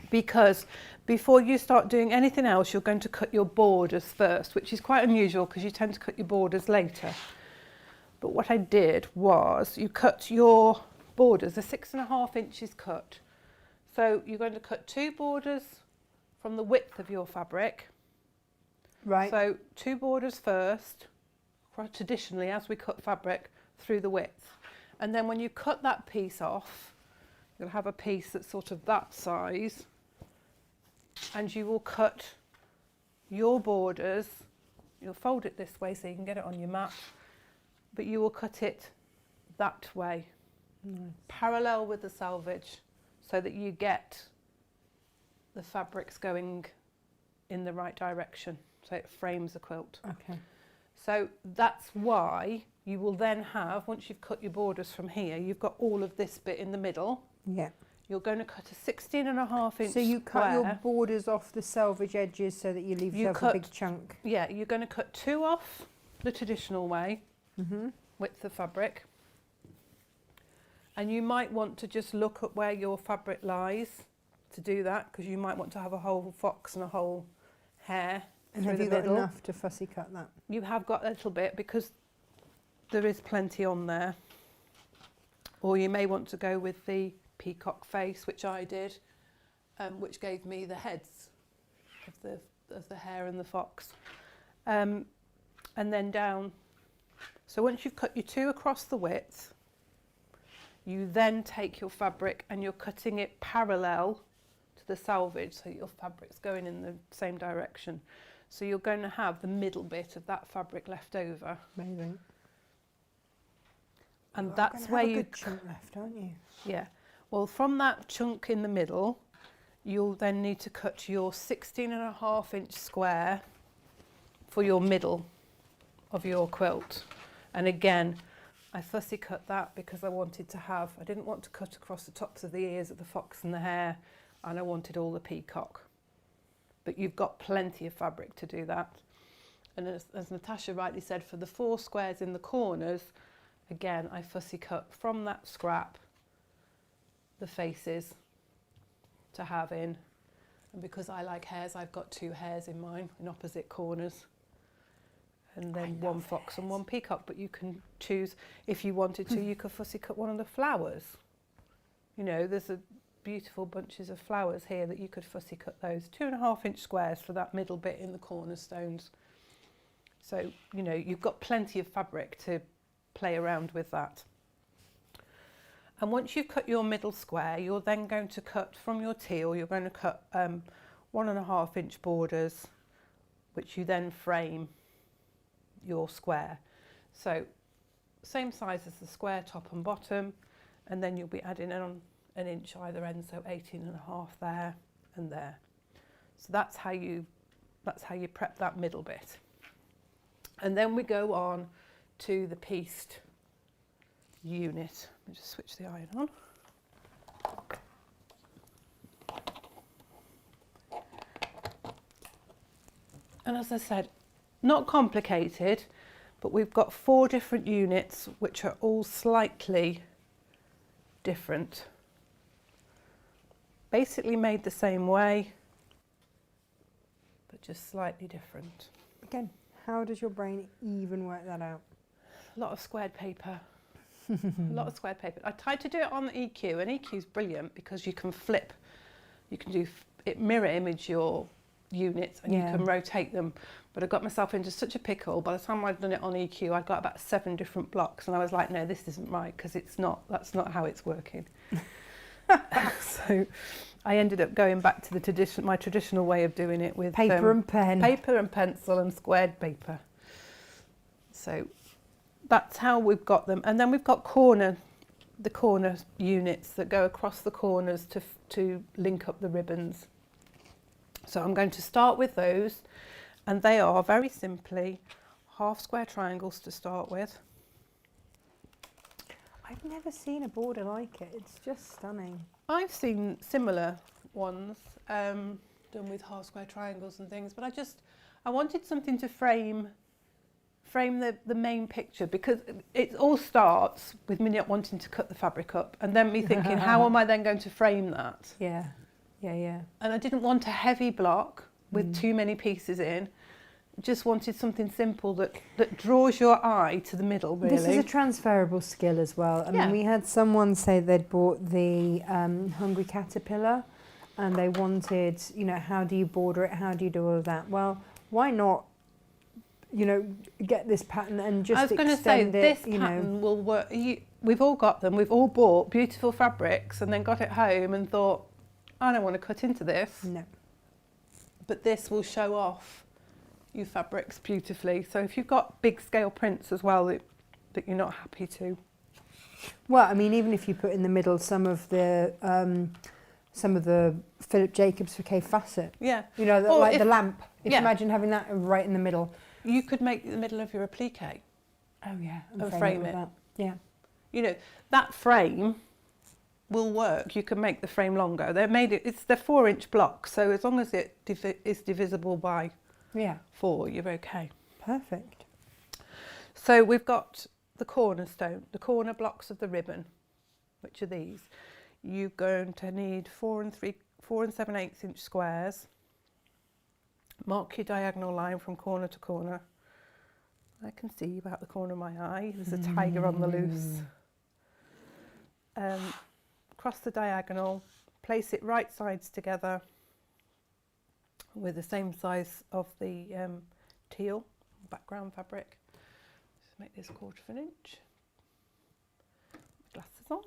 Because before you start doing anything else, you're going to cut your borders first, which is quite unusual because you tend to cut your borders later. But what I did was you cut your borders, a 6.5 inches cut. So you're going to cut 2 borders from the width of your fabric. Right. So 2 borders first, traditionally as we cut fabric, through the width. And then when you cut that piece off, you'll have a piece that's sort of that size, and you will cut your borders, you'll fold it this way so you can get it on your mat, but you will cut it that way, parallel with the selvage, so that you get the fabrics going in the right direction, so it frames the quilt. Okay. So that's why you will then have, once you've cut your borders from here, you've got all of this bit in the middle. Yeah. You're going to cut a 16.5 inch So you cut your square. borders off the selvage edges so that you leave You yourself a cut- big chunk. Yeah, you're going to cut 2 off the traditional way, width of fabric. And you might want to just look at where your fabric lies to do that, because you might want to have a whole fox and a whole hare And through have the you got middle. enough to fussy cut that? You have got a little bit because there is plenty on there. Or you may want to go with the peacock face, which I did, which gave me the heads of the hare and the fox. And then down. So once you've cut your 2 across the width, you then take your fabric and you're cutting it parallel to the selvage, so your fabric's going in the same direction. So you're going to have the middle bit of that fabric left over. Amazing. And that's where you... good chunk left, aren't you? Yeah. Well, from that chunk in the middle, you'll then need to cut your 16.5 inch square for your middle of your quilt. And again, I fussy cut that because I didn't want to cut across the tops of the ears of the fox and the hare, and I wanted all the peacock. But you've got plenty of fabric to do that. And as Natasha rightly said, for the 4 squares in the corners, again, I fussy cut from that scrap the faces to have in. And because I like hairs, I've got 2 hairs in mine in opposite corners. And then 1 fox and 1 peacock, but you can choose, if you wanted to, you could fussy cut one of the flowers. You know, there's a beautiful bunches of flowers here that you could fussy cut those. 2.5-inch squares for that middle bit in the cornerstones. So, you know, you've got plenty of fabric to play around with that. And once you've cut your middle square, you're then going to cut from your teal, you're going to cut 1.5-inch borders, which you then frame your square. So same size as the square, top and bottom, and then you'll be adding on 1 inch either end, so 18.5 there and there. So that's how you prep that middle bit. And then we go on to the pieced unit. Let me just switch the iron on. And as I said, not complicated, but we've got 4 different units which are all slightly different. Basically made the same way, but just slightly different. Again, how does your brain even work that out? A lot of squared paper. A lot of squared paper. I tried to do it on the EQ, and EQ is brilliant because you can flip. You can do it, mirror image your units, and you can rotate them. But I got myself into such a pickle. By the time I'd done it on EQ, I got about 7 different blocks, and I was like, no, this isn't right, because it's not. That's not how it's working. So I ended up going back to my traditional way of doing it with paper and pen, paper and pencil and squared paper. So that's how we've got them, and then we've got the corner units that go across the corners to link up the ribbons. So I'm going to start with those, and they are very simply half square triangles to start with. I've never seen a border like it. It's just stunning. I've seen similar ones done with half square triangles and things, but I wanted something to frame the main picture, because it all starts with me not wanting to cut the fabric up, and then me thinking, how am I then going to frame that? Yeah. And I didn't want a heavy block with too many pieces in. Just wanted something simple that draws your eye to the middle, really. This is a transferable skill as well. I mean, we had someone say they'd bought the Hungry Caterpillar, and they wanted, you know, how do you border it? How do you do all of that? Well, why not, you know, get this pattern and just extend it? I was going to say, this pattern will work. We've all got them. We've all bought beautiful fabrics and then got it home and thought, I don't want to cut into this. No. But this will show off your fabrics beautifully. So if you've got big scale prints as well that you're not happy to. Well, I mean, even if you put in the middle some of the Philip Jacobs for K Facet. Yeah. You know, the lamp. If you imagine having that right in the middle. You could make the middle of your applique. Oh yeah. And frame it. That. Yeah. You know, that frame will work. You can make the frame longer. They're 4-inch blocks, so as long as it is divisible by 4, you're okay. Perfect. So we've got the cornerstone, the corner blocks of the ribbon, which are these. You're going to need 4 and 7/8 inch squares. Mark your diagonal line from corner to corner. I can see about the corner of my eye. There's a tiger on the loose. Cross the diagonal, place it right sides together with the same size of the teal background fabric. Just make this 1/4 inch. Glasses on.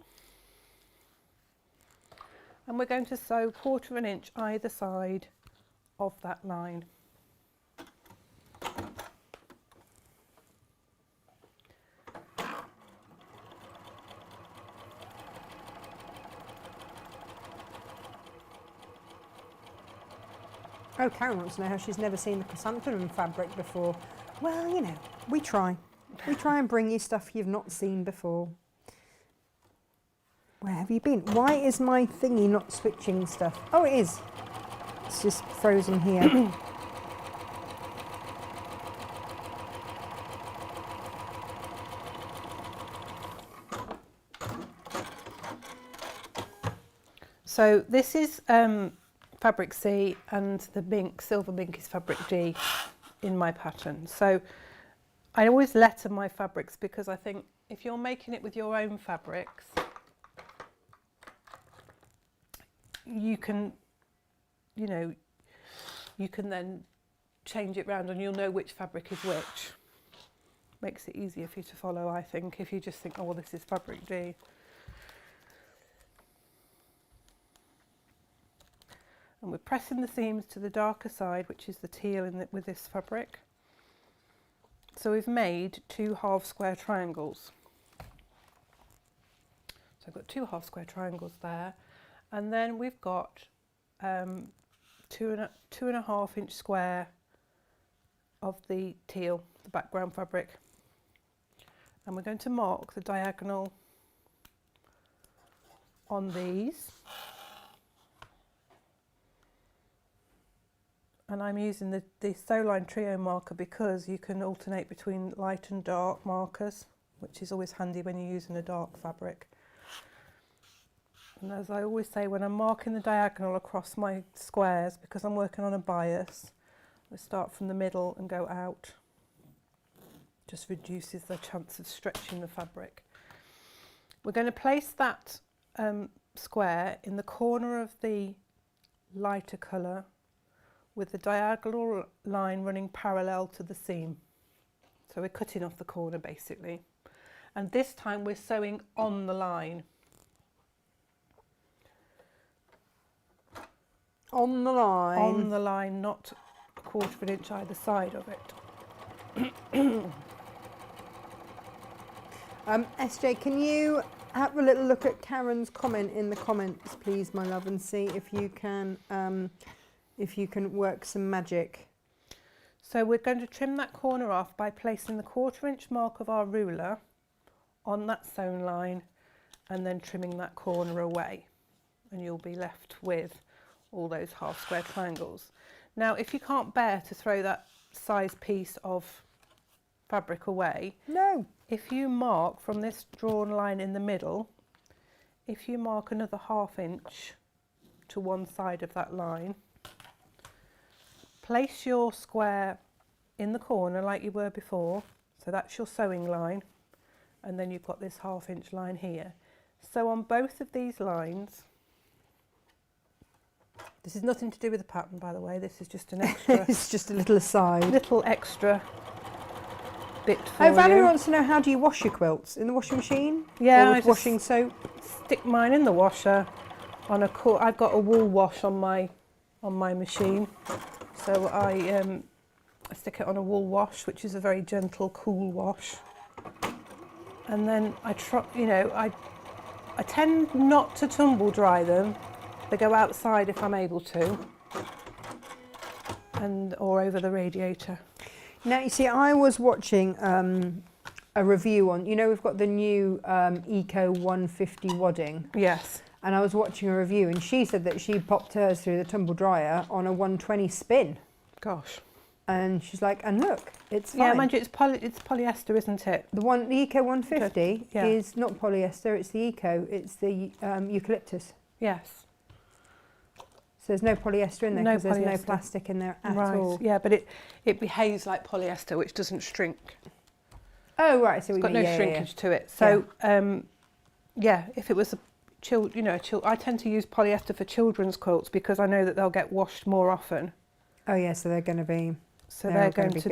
And we're going to sew 1/4 inch either side of that line. Oh, Karen wants to know how she's never seen the chrysanthemum fabric before. Well, you know, we try. We try and bring you stuff you've not seen before. Where have you been? Why is my thingy not switching stuff? Oh, it is. It's just frozen here. So this is fabric C, and the mink, silver mink, is fabric D in my pattern. So I always letter my fabrics because I think if you're making it with your own fabrics, you can, you know, you can then change it round and you'll know which fabric is which. Makes it easier for you to follow, I think, if you just think, oh, well, this is fabric D. And we're pressing the seams to the darker side, which is the teal with this fabric. So we've made 2 half square triangles. So I've got 2 half square triangles there, and then we've got 2.5 inch square of the teal, the background fabric, and we're going to mark the diagonal on these. And I'm using the Soline Trio marker because you can alternate between light and dark markers, which is always handy when you're using a dark fabric. And as I always say, when I'm marking the diagonal across my squares, because I'm working on a bias, I start from the middle and go out. Just reduces the chance of stretching the fabric. We're going to place that square in the corner of the lighter colour, with the diagonal line running parallel to the seam. So we're cutting off the corner basically. And this time we're sewing on the line. On the line? On the line, not 1/4 inch either side of it. SJ, can you have a little look at Karen's comment in the comments, please, my love, and see if you can work some magic. So we're going to trim that corner off by placing the 1/4 inch mark of our ruler on that sewn line and then trimming that corner away, and you'll be left with all those half square triangles. Now if you can't bear to throw that size piece of fabric away, no, if you mark from this drawn line in the middle, if you mark another 1/2 inch to one side of that line, place your square in the corner like you were before, so that's your sewing line, and then you've got this 1/2 inch line here. So on both of these lines, this is nothing to do with the pattern, by the way, this is just an extra it's just a little aside. little extra bit for you. Valerie wants to know, how do you wash your quilts? In the washing machine? Yeah, or I with just washing soap? stick mine in the washer on I've got a wool wash on my machine, so I stick it on a wool wash, which is a very gentle, cool wash, and then I tend not to tumble dry them. They go outside if I'm able to, or over the radiator. Now, you see, I was watching a review on, we've got the new Eco 150 wadding. Yes. And I was watching a review, and she said that she popped hers through the tumble dryer on a 120 spin. Gosh. And she's like, and look, it's fine. Yeah, mind you, it's polyester, isn't it? The Eco 150 Yeah. is not polyester, it's the Eco, it's the eucalyptus. Yes. So there's no polyester in there No because there's no polyester. plastic in there at Right. all. Yeah, but it behaves like polyester, which doesn't shrink. Oh, right. So It's got no shrinkage to it. So, if it was I tend to use polyester for children's quilts because I know that they'll get washed more often. Oh, yeah. So they're going to be. So they're going to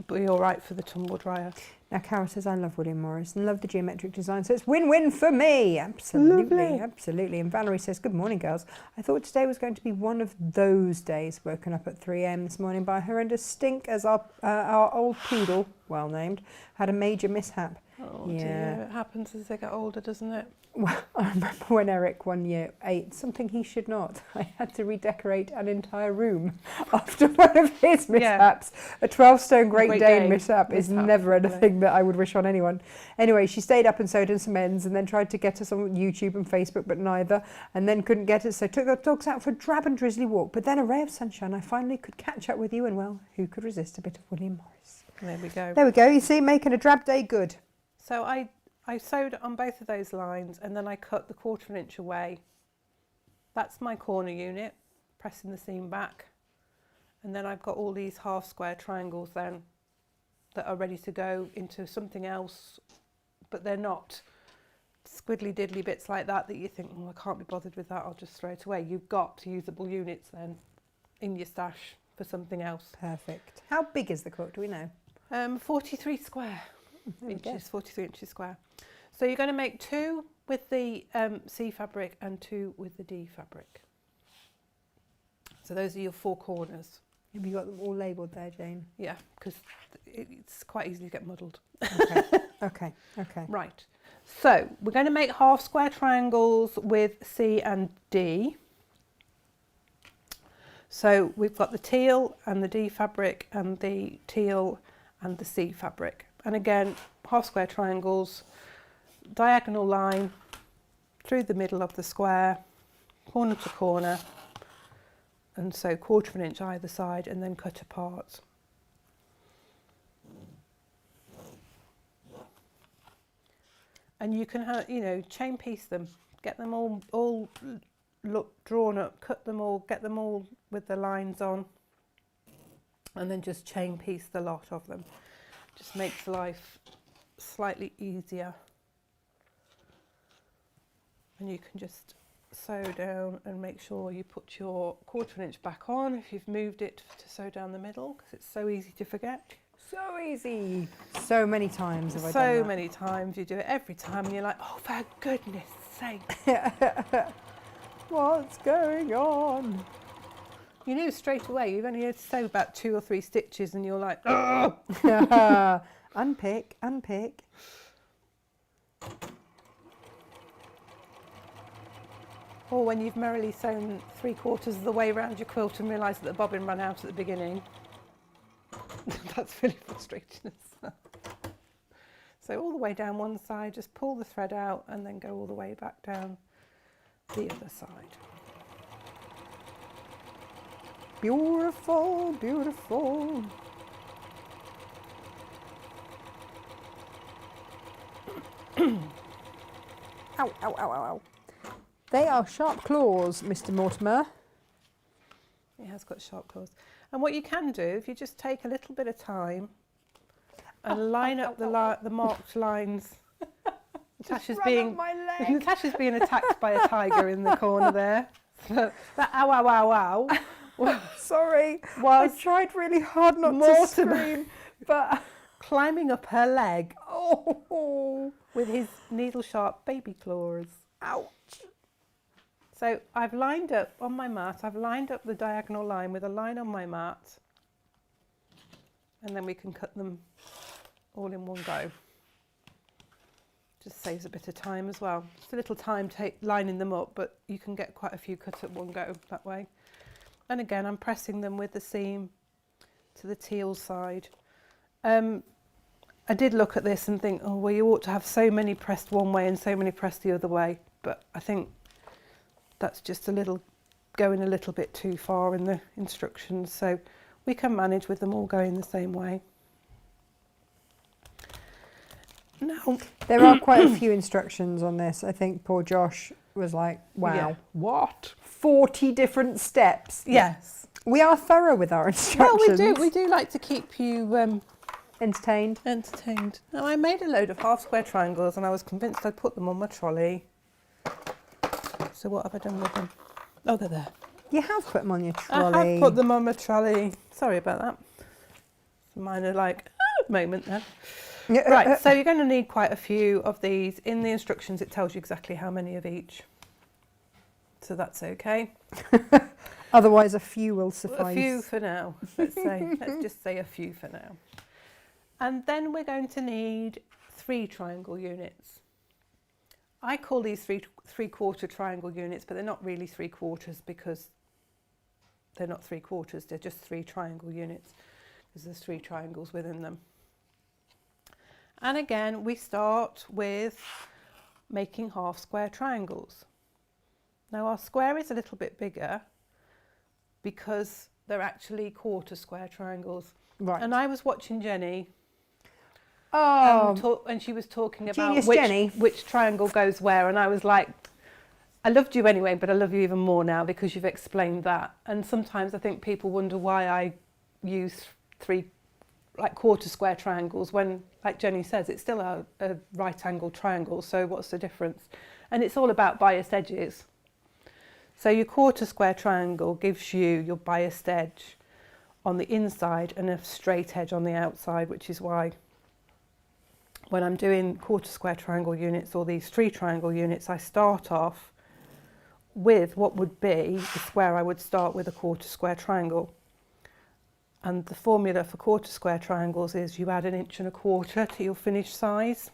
be all right for the tumble dryer. Now, Cara says, I love William Morris and love the geometric design, so it's win-win for me. Absolutely, Lovely. Absolutely. And Valerie says, good morning, girls. I thought today was going to be one of those days. Woken up at 3 a.m. this morning by a horrendous stink as our old poodle, well named, had a major mishap. Oh dear, it happens as they get older, doesn't it? Well, I remember when Eric one year ate something he should not. I had to redecorate an entire room after one of his mishaps. A 12-stone Great Dane mishap is never anything that I would wish on anyone. Anyway, she stayed up and sewed in some ends and then tried to get us on YouTube and Facebook, but neither, and then couldn't get us, so took the dogs out for a drab and drizzly walk. But then a ray of sunshine, I finally could catch up with you, and well, who could resist a bit of William Morris? There we go. There we go, you see, making a drab day good. So I sewed on both of those lines, and then I cut the 1/4 inch away That's my corner unit, pressing the seam back. And then I've got all these half square triangles then that are ready to go into something else, but they're not squiddly diddly bits like that that you think, oh, I can't be bothered with that, I'll just throw it away. You've got usable units then in your stash for something else. Perfect. How big is the quilt? Do we know? 43 square There we go. inches, 43 inches square. So you're going to make 2 with the C fabric and 2 with the D fabric. So those are your 4 corners. Have you got them all labelled there, Jane? Yeah, because it's quite easy to get muddled. Okay. Okay. Okay. Right, so we're going to make half square triangles with C and D. So we've got the teal and the D fabric and the teal and the C fabric. And again, half square triangles, diagonal line through the middle of the square, corner to corner, and so 1/4 inch either side, and then cut apart. And you can have, you know, chain piece them, get them all look drawn up, cut them all, get them all with the lines on, and then just chain piece the lot of them. Just makes life slightly easier. And you can just sew down and make sure you put your 1/4 inch back on if you've moved it to sew down the middle, because it's so easy to forget. So easy. So many times have I done So that. many times, you do it every time and you're like, oh, for goodness sake. What's going on? You knew straight away, you've only had to sew about 2 or 3 stitches and you're like, oh. Unpick, unpick. Or when you've merrily sewn 3/4 of the way around your quilt and realised that the bobbin ran out at the beginning. That's really frustrating. So all the way down one side, just pull the thread out and then go all the way back down the other side. Beautiful, beautiful. Ow, ow, ow, ow, ow. They are sharp claws, Mr. Mortimer. It has got sharp claws. And what you can do, if you just take a little bit of time and line up the marked lines. Natasha's being attacked by a tiger in the corner there. So that ow, ow, ow, ow. Sorry, I Was tried really hard not to Mortimer scream, but climbing up her leg oh, with his needle sharp baby claws. ouch. So I've lined up on my mat, I've lined up the diagonal line with a line on my mat, and then we can cut them all in one go. Just saves a bit of time as well. It's a little time lining them up, but you can get quite a few cut at one go that way. And again, I'm pressing them with the seam to the teal side. I did look at this and think, oh, well, you ought to have so many pressed one way and so many pressed the other way, but I think that's just going a little bit too far in the instructions, so we can manage with them all going the same way. Now, There are quite a few instructions on this. I think poor Josh was like, wow, yeah. what? 40 different steps. Yes. We are thorough with our Well, instructions. we do like to keep you Entertained. entertained. Now, I made a load of half square triangles and I was convinced I'd put them on my trolley. So what have I done with them? Oh, they're there. You have put them on your I trolley. have put them on my trolley. Sorry about that. Mine are like, moment there. Right, so you're going to need quite a few of these. In the instructions, it tells you exactly how many of each. So that's okay. Otherwise, a few will suffice. A few for now, let's say. Let's just say a few for now. And then we're going to need 3 triangle units. I call these three-quarter triangle units, but they're not really 3/4 because they're not 3/4, they're just 3 triangle units because there's 3 triangles within them. And again, we start with making half square triangles. Now our square is a little bit bigger because they're actually 1/4 square triangles. Right. And I was watching Jenny Oh, and she was talking about Genius Jenny. which triangle goes where, and I was like, I loved you anyway, but I love you even more now because you've explained that. And sometimes I think people wonder why I use 3 like quarter square triangles when, like Jenny says, it's still a right angle triangle. So what's the difference? And it's all about biased edges. So your quarter square triangle gives you your biased edge on the inside and a straight edge on the outside, which is why when I'm doing quarter square triangle units or these 3 triangle units, I start off with what would be the square I would start with a quarter square triangle. And the formula for quarter square triangles is you add 1.25 inches to your finished size.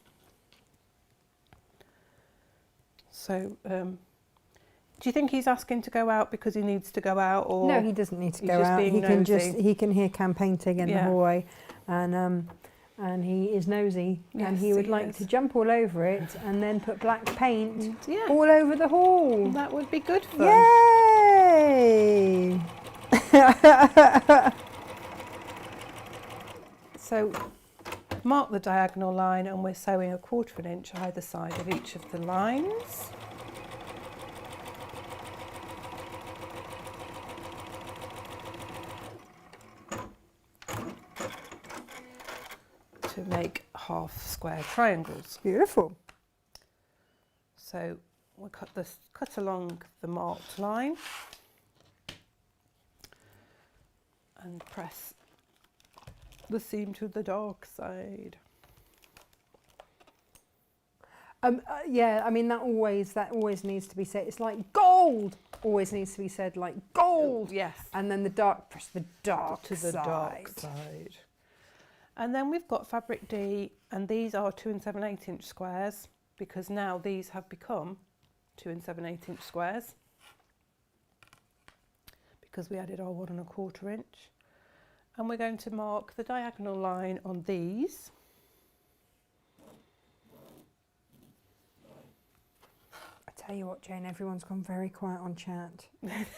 So do you think he's asking to go out because he needs to go out, or No, he doesn't need to he's go just out. being He can hear Cam painting in the Yeah. hallway, and he is nosy, and Yes, he would he like is. to jump all over it and then put black paint Yeah, all over the hall. that would be good fun. Yay! So mark the diagonal line, and we're sewing 1/4 inch either side of each of the lines. To make half square triangles. Beautiful. So we'll cut along the marked line and press the seam to the dark side. Yeah, I mean that always needs to be said. It's like gold. Always needs to be said like gold. Yes, And then press the dark to the side. dark side. And then we've got fabric D, and these are 2 7/8 inch squares, because now these have become 2 7/8 inch squares because we added our 1 1/4 inch. And we're going to mark the diagonal line on these. I tell you what, Jane, everyone's gone very quiet on chat.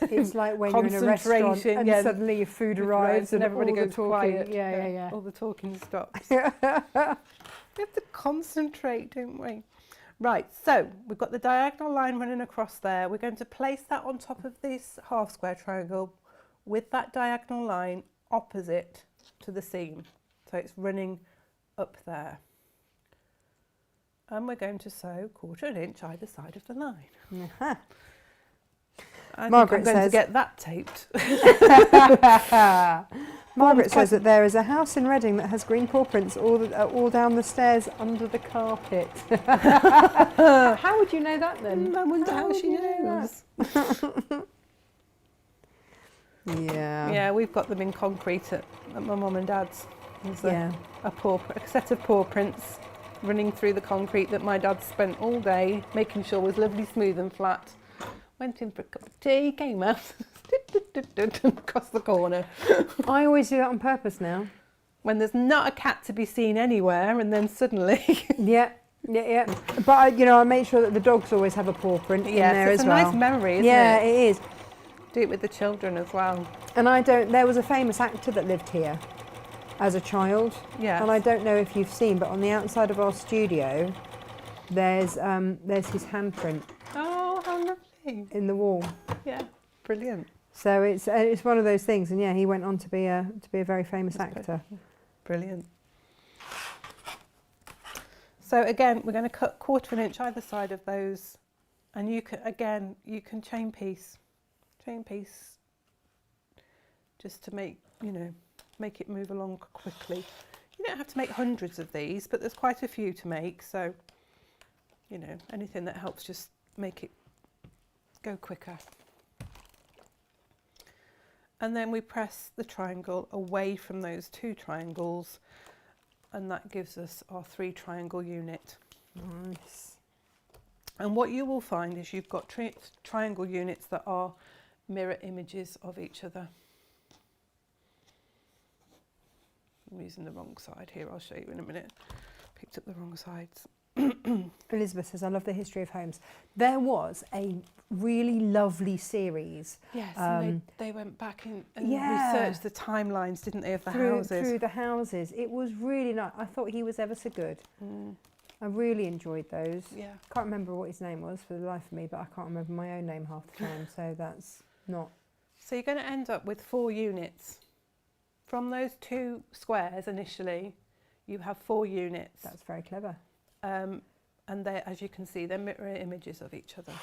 It's like when you're in a restaurant Concentration, and yeah. suddenly your food arrives and everybody all goes the talking. quiet. Yeah. All the talking stops. We have to concentrate, don't we? Right, so we've got the diagonal line running across there. We're going to place that on top of this half square triangle with that diagonal line opposite to the seam. So it's running up there. And we're going to sew 1/4 inch either side of the line. Uh-huh. I Margaret think I'm going says- to get that taped. Margaret says that there is a house in Reading that has green paw prints all down the stairs under the carpet. How would you know that then? I wonder how would she you know knows. Yeah. Yeah, we've got them in concrete at my mum and dad's. There's Yeah. a set of paw prints running through the concrete that my dad spent all day making sure was lovely, smooth and flat. Went in for a cup of tea, came out, across the corner. I always do that on purpose now. When there's not a cat to be seen anywhere, and then suddenly... Yeah. But I make sure that the dogs always have a paw print in there it's as a well. nice memory, isn't Yeah, it? it is. Do it with the children as well. And there was a famous actor that lived here as a child. Yeah. And I don't know if you've seen, but on the outside of our studio, there's his handprint Oh, how lovely. in the wall. Yeah, brilliant. So it's one of those things, and yeah, he went on to be a very famous actor. Brilliant. So again, we're going to cut 1/4 inch either side of those, and you can chain piece just to make it move along quickly. You don't have to make hundreds of these, but there's quite a few to make, so anything that helps just make it go quicker. And then we press the triangle away from those 2 triangles, and that gives us our 3 triangle unit. Nice. And what you will find is you've got triangle units that are mirror images of each other. I'm using the wrong side here, I'll show you in a minute. Picked up the wrong sides. Elizabeth says, I love the history of homes. There was a really lovely series. Yes, and they went back and Yeah. researched the timelines, didn't they, of the through houses. the houses. It was really nice. I thought he was ever so good. I really enjoyed those. Yeah. Can't remember what his name was for the life of me, but I can't remember my own name half the time, so that's not... So you're going to end up with 4 units. From those 2 squares initially, you have 4 units. That's very clever. And they, as you can see, they're mirror images of each other.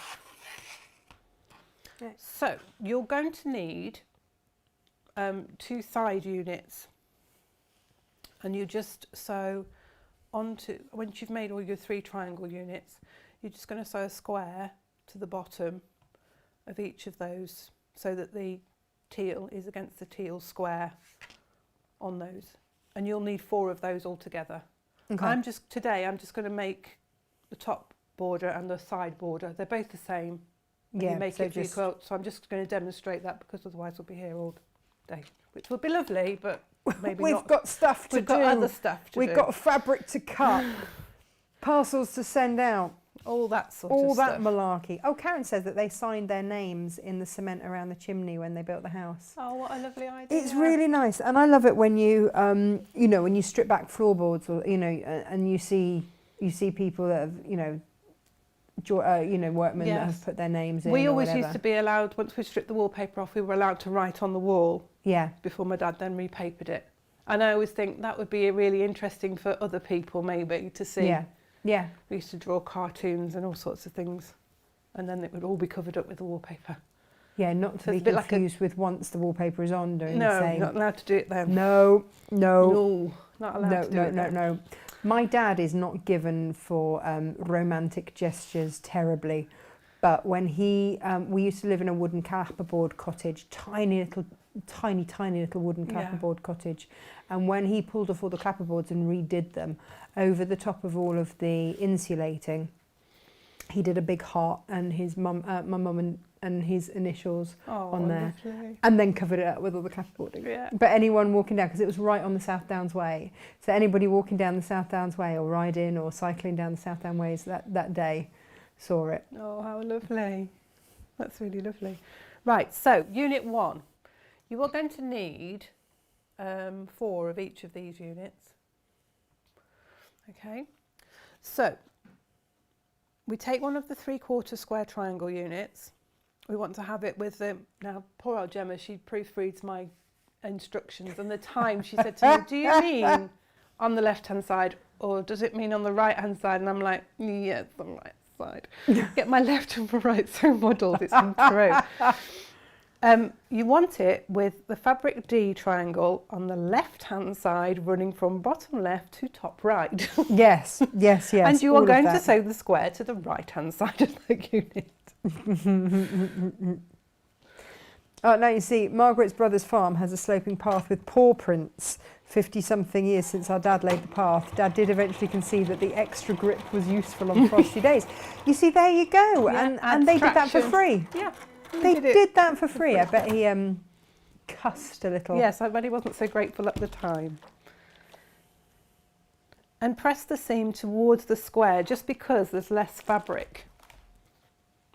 Yeah. So you're going to need 2 side units, and you just sew onto, once you've made all your 3 triangle units, you're just going to sew a square to the bottom of each of those so that the teal is against the teal square on those, and you'll need 4 of those altogether. Okay. Today I'm just going to make the top border and the side border. They're both the same. Yeah, You make so it for your just... quilt, so I'm just going to demonstrate that because otherwise we'll be here all day, which will be lovely, but maybe We've not. got stuff to We've do. got other stuff to do. We've got fabric to cut. Parcels to send out. all that sort All of that stuff. malarkey. Oh, Karen says that they signed their names in the cement around the chimney when they built the house. Oh, what a lovely idea. It's really nice, and I love it when you, you know, when you strip back floorboards, or you know, and you see people that have, you know, workmen that have Yes. put their names in. We or always whatever. used to be allowed, once we stripped the wallpaper off, we were allowed to write on the wall Yeah, before my dad then repapered it. And I always think that would be really interesting for other people maybe to see. yeah, yeah. We used to draw cartoons and all sorts of things, and then it would all be covered up with the wallpaper. Yeah, not So to be it's a bit like a- confused with once the wallpaper is on doing the No, same. not allowed to do it then. No, no, No, not allowed no, to do no, it no, then. no. My dad is not given for romantic gestures terribly, but when he, we used to live in a wooden clapperboard cottage, tiny little wooden Yeah. clapperboard cottage, and when he pulled off all the clapperboards and redid them, over the top of all of the insulating, he did a big heart and his mum, my mum and his initials, Oh, on there. lovely. and then covered it up with all the clapperboarding. Yeah. But anyone walking down, because it was right on the South Downs Way, so anybody walking down the South Downs Way or riding or cycling down the South Downs Ways that day saw it. Oh, how lovely. That's really lovely. Right, so Unit 1. You are going to need 4 of each of these units. Okay, so we take one of the 3/4 square triangle units. We want to have it with the, now poor old Gemma, she proofreads my instructions, and the time she said to me, do you mean on the left hand side or does it mean on the right hand side? And I'm like, yes, the right side. Get my left and my right so muddled, it's been through. You want it with the fabric D triangle on the left hand side running from bottom left to top right. Yes, yes, yes. And you all are of going to that. sew the square to the right hand side of the unit. Oh, now you see, Margaret's brother's farm has a sloping path with paw prints. 50-something years since our dad laid the path, Dad did eventually conceive that the extra grip was useful on frosty days. You see, there you go, Yeah, and they did that for traction. free. Yeah, They did that for free. I bet he cussed a little. Yes, I bet he wasn't so grateful at the time. And press the seam towards the square just because there's less fabric.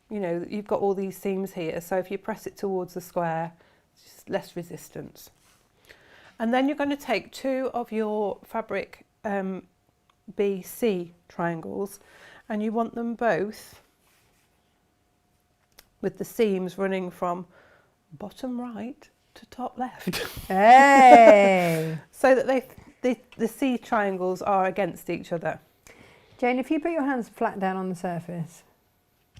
You know, you've got all these seams here, so if you press it towards the square, it's just less resistance. And then you're going to take 2 of your fabric BC triangles, and you want them both with the seams running from bottom right to top left. Hey! So that the C triangles are against each other. Jane, if you put your hands flat down on the surface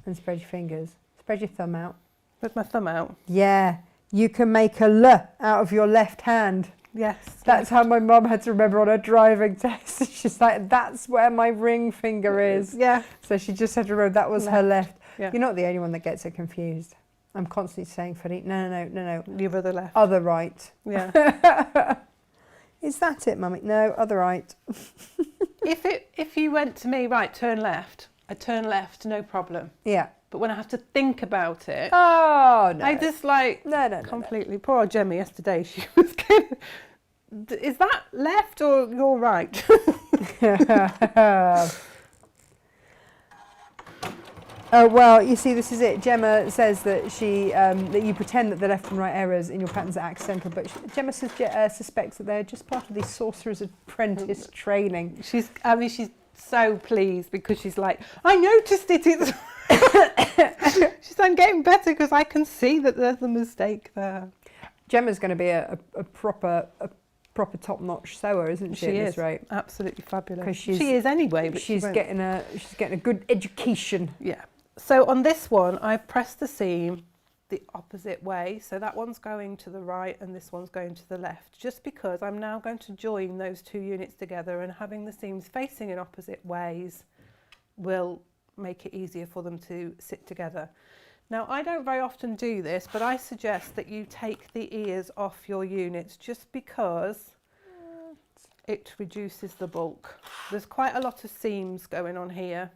and spread your fingers, spread your thumb out. With my thumb out. Yeah, you can make a L out of your left hand. Yes. That's how my mum had to remember on her driving test. She's like, that's where my ring finger is. Yeah. So she just had to remember that was her left. Yeah. You're not the only one that gets it confused. I'm constantly saying, Freddie, no. Your other left. Other right. Yeah. Is that it, Mummy? No, other right. If you went to me, right, turn left, I turn left, no problem. Yeah. But when I have to think about it, Oh, no. I just like No. completely. Poor old Jemmy yesterday, she was kind of, is that left or your right? Oh, well, you see, this is it. Gemma says that she that you pretend that the left and right errors in your patterns are accidental, but Gemma suspects that they're just part of the sorcerer's apprentice training. She's so pleased because she's like, I noticed it. She's I'm getting better because I can see that there's a mistake there. Gemma's going to be a proper top-notch sewer, isn't she? She at is this rate, absolutely fabulous. 'Cause She is anyway, but she's she won't. getting a good education. Yeah. So on this one, I've pressed the seam the opposite way. So that one's going to the right and this one's going to the left, just because I'm now going to join those two units together, and having the seams facing in opposite ways will make it easier for them to sit together. Now, I don't very often do this, but I suggest that you take the ears off your units just because it reduces the bulk. There's quite a lot of seams going on here,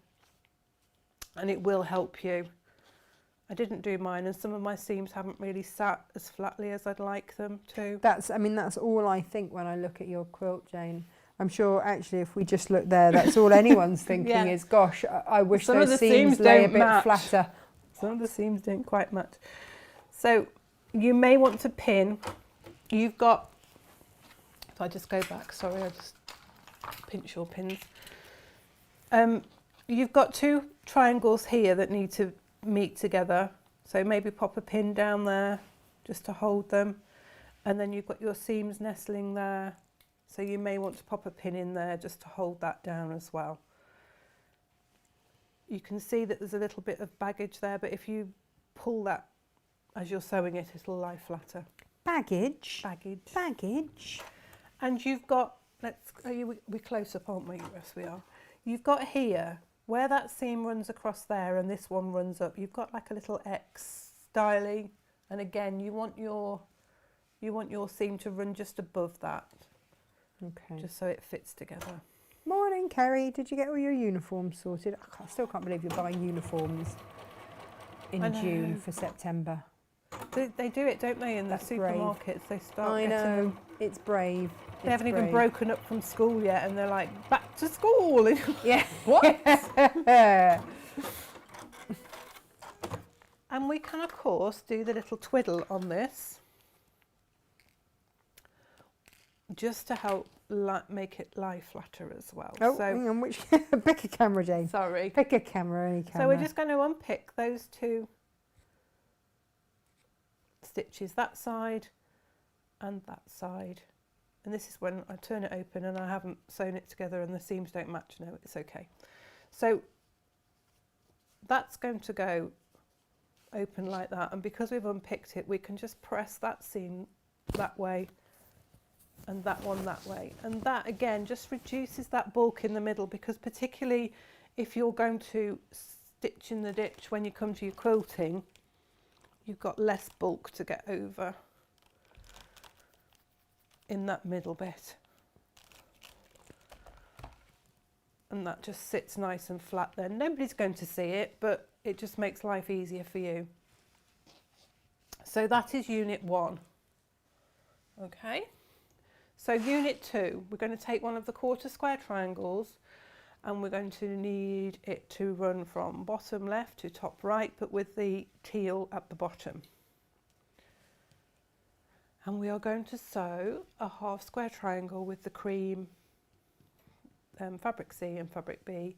and it will help you. I didn't do mine, and some of my seams haven't really sat as flatly as I'd like them to. That's all I think when I look at your quilt, Jane. I'm sure actually if we just look there, that's all anyone's thinking Yeah. is, gosh, I wish Some of those the seams seams lay a don't bit match. flatter. Some of the seams don't quite match. So you may want to pin. You've got, if I just go back, sorry, I just pinch your pins. You've got two triangles here that need to meet together. So maybe pop a pin down there just to hold them. And then you've got your seams nestling there. So you may want to pop a pin in there just to hold that down as well. You can see that there's a little bit of baggage there, but if you pull that as you're sewing it, it'll lie flatter. Baggage. Baggage. Baggage. And you've got, we're close up, aren't we? Yes, we are. You've got here, where that seam runs across there and this one runs up, you've got like a little X styling. And again, you want your seam to run just above that, Okay. just so it fits together. Morning, Kerry. Did you get all your uniforms sorted? I still can't believe you're buying uniforms in I know. June for September. They do it, don't they, in the That's brave. supermarkets? They start I getting know. them. It's brave. They haven't even brave. broken up from school yet, and they're like, back to school. Yeah. What? And we can, of course, do the little twiddle on this, just to help make it lie flatter as well. Oh, So, hang on, which pick a camera, Jane. sorry. Pick a camera, any camera. So we're just going to unpick those two stitches, that side and that side. And this is when I turn it open and I haven't sewn it together and the seams don't match. No, it's okay. So that's going to go open like that, and because we've unpicked it, we can just press that seam that way and that one that way, and that again just reduces that bulk in the middle, because particularly if you're going to stitch in the ditch when you come to your quilting, you've got less bulk to get over in that middle bit, and that just sits nice and flat then. Nobody's going to see it, but it just makes life easier for you. So that is unit 1. Okay, so unit 2, we're going to take one of the quarter square triangles, and we're going to need it to run from bottom left to top right, but with the teal at the bottom. And we are going to sew a half square triangle with the cream fabric C and fabric B,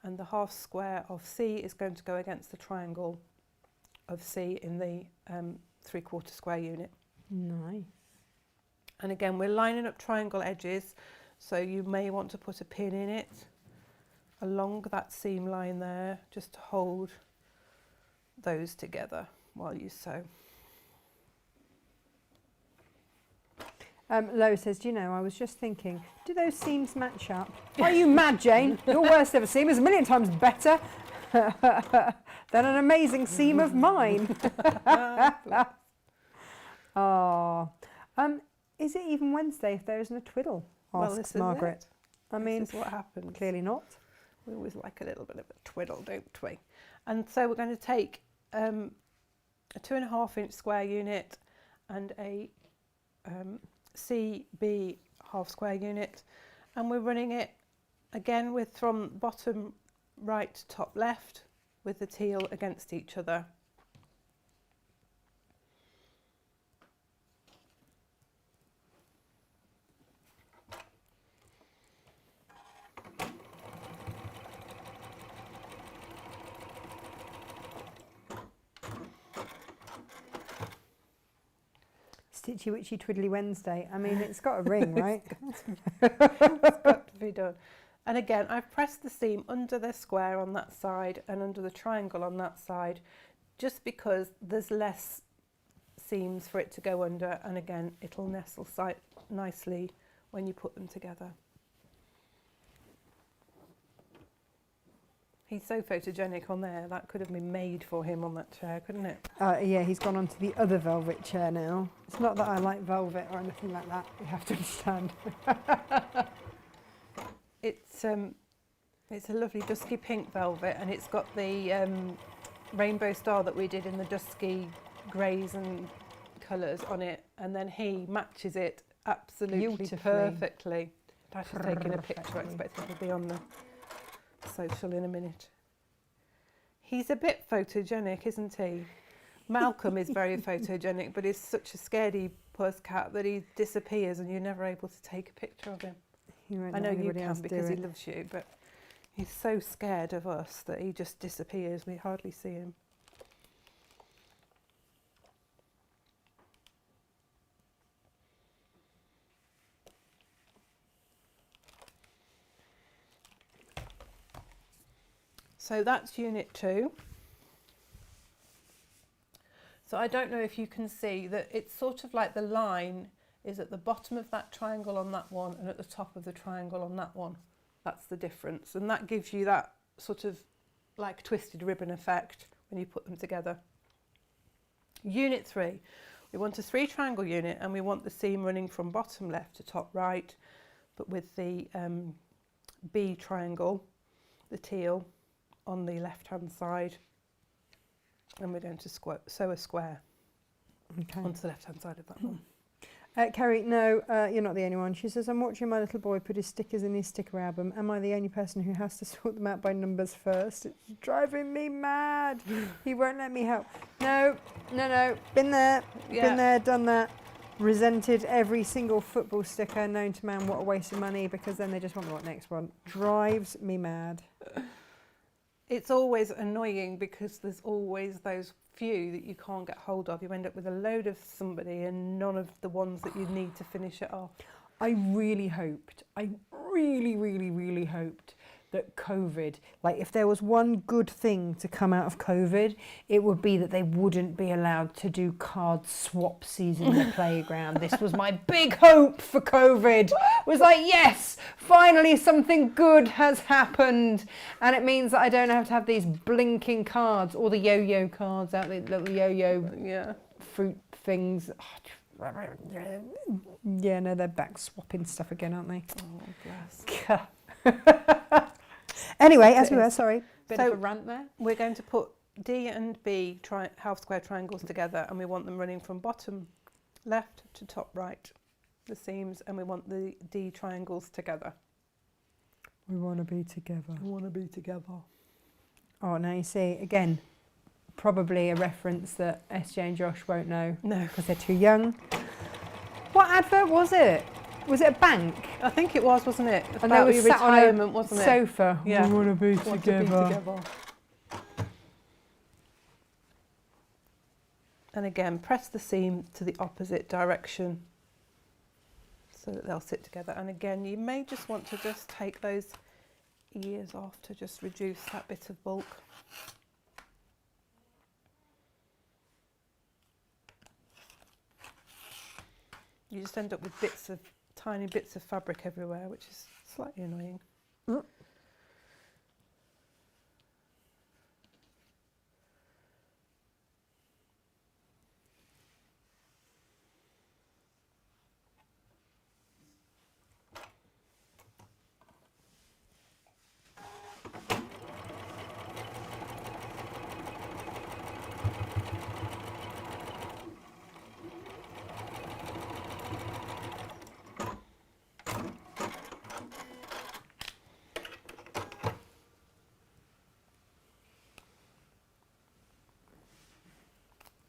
and the half square of C is going to go against the triangle of C in the 3/4 square unit. Nice. And again, we're lining up triangle edges, so you may want to put a pin in it along that seam line there, just to hold those together while you sew. Lois says, do you know, I was just thinking, do those seams match up? Are you mad, Jane? Your worst ever seam is a million times better than an amazing seam of mine. Oh. Is it even Wednesday if there isn't a twiddle? Well, Asks this is Margaret. it. I mean, This is what happens. clearly not. We always like a little bit of a twiddle, don't we? And so we're going to take a 2.5-inch square unit and a CB half square unit, and we're running it again with from bottom right to top left with the teal against each other. Stitchy Witchy Twiddly Wednesday. I mean, it's got a ring, right? It's got to be done. And again, I've pressed the seam under the square on that side and under the triangle on that side, just because there's less seams for it to go under, and again, it'll nestle nicely when you put them together. He's so photogenic on there, that could have been made for him on that chair, couldn't it? Yeah, he's gone on to the other velvet chair now. It's not that I like velvet or anything like that, you have to understand. It's a lovely dusky pink velvet, and it's got the rainbow star that we did in the dusky greys and colours on it, and then he matches it absolutely Beautifully. perfectly. Natasha's taking a picture, I expect it will be on the social in a minute. He's a bit photogenic, isn't he? Malcolm is very photogenic, but he's such a scaredy pussycat that he disappears and you're never able to take a picture of him. I know you can because he loves you, but he's so scared of us that he just disappears. We hardly see him. So that's unit 2. So I don't know if you can see that it's sort of like the line is at the bottom of that triangle on that one and at the top of the triangle on that one. That's the difference, and that gives you that sort of like twisted ribbon effect when you put them together. Unit 3, we want a 3 triangle unit, and we want the seam running from bottom left to top right, but with the B triangle, the teal, on the left hand side, and we're going to sew a square onto the left hand side of that one. Kerry, no, you're not the only one. She says, I'm watching my little boy put his stickers in his sticker album. Am I the only person who has to sort them out by numbers first? It's driving me mad. He won't let me help. No. Been there, been there, done that. Resented every single football sticker known to man. What a waste of money, because then they just want the next one. Drives me mad. It's always annoying because there's always those few that you can't get hold of. You end up with a load of somebody and none of the ones that you need to finish it off. I really hoped that COVID, like if there was one good thing to come out of COVID, it would be that they wouldn't be allowed to do card swapsies in the playground. This was my big hope for COVID. Was like, yes, finally something good has happened. And it means that I don't have to have these blinking cards or the yo-yo cards out, the little yo-yo fruit things. Yeah, no, they're back swapping stuff again, aren't they? Oh, bless. Anyway, as we were, sorry, bit of a rant there. We're going to put D and B half square triangles together, and we want them running from bottom left to top right, the seams, and we want the D triangles together. We want to be together. We want to be together. Oh, now you see, again, probably a reference that SJ and Josh won't know. No. Because they're too young. What advert was it? Was it a bank? I think it was, wasn't it? And they were your sat retirement, on a wasn't it? sofa. Yeah. We want to be Want to be together. And again, press the seam to the opposite direction so that they'll sit together. And again, you may just want to just take those ears off to just reduce that bit of bulk. You just end up with tiny bits of fabric everywhere, which is slightly annoying.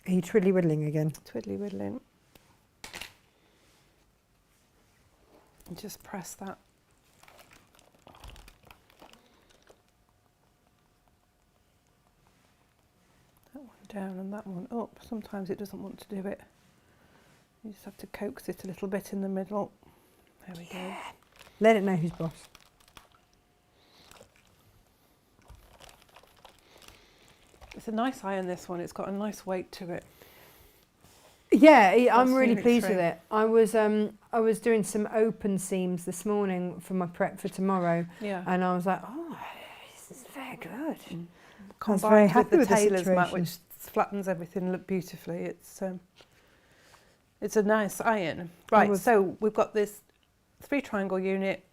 Are you twiddly whittling again? Twiddly whittling. And just press that. That one down and that one up. Sometimes it doesn't want to do it. You just have to coax it a little bit in the middle. There we go. Let it know who's boss. It's a nice iron, this one. It's got a nice weight to it. Yeah, I'm What's really unit pleased three? with it. I was doing some open seams this morning for my prep for tomorrow, Yeah. and I was like, oh, this is very good. I was very Combined happy with the with the tailor's mat, situation. which flattens everything look beautifully. It's a nice iron. Right, so we've got this 3 triangle unit,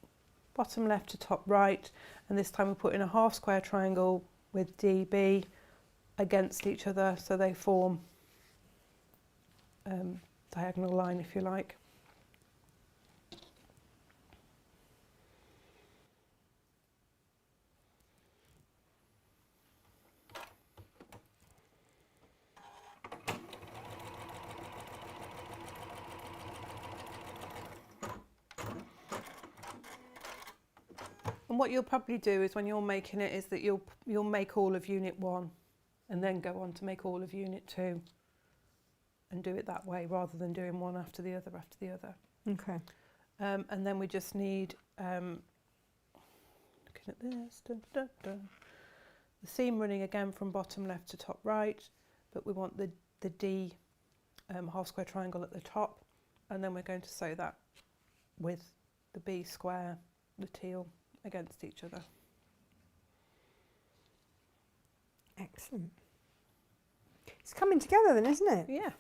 bottom left to top right, and this time we're putting a half square triangle with DB against each other, so they form diagonal line, if you like. And what you'll probably do is when you're making it is that you'll make all of unit 1 and then go on to make all of unit 2 and do it that way rather than doing one after the other after the other. Okay. And then we just need, looking at this, the seam running again from bottom left to top right, but we want the D half square triangle at the top, and then we're going to sew that with the B square, the teal, against each other. Excellent. It's coming together then, isn't it? Yeah.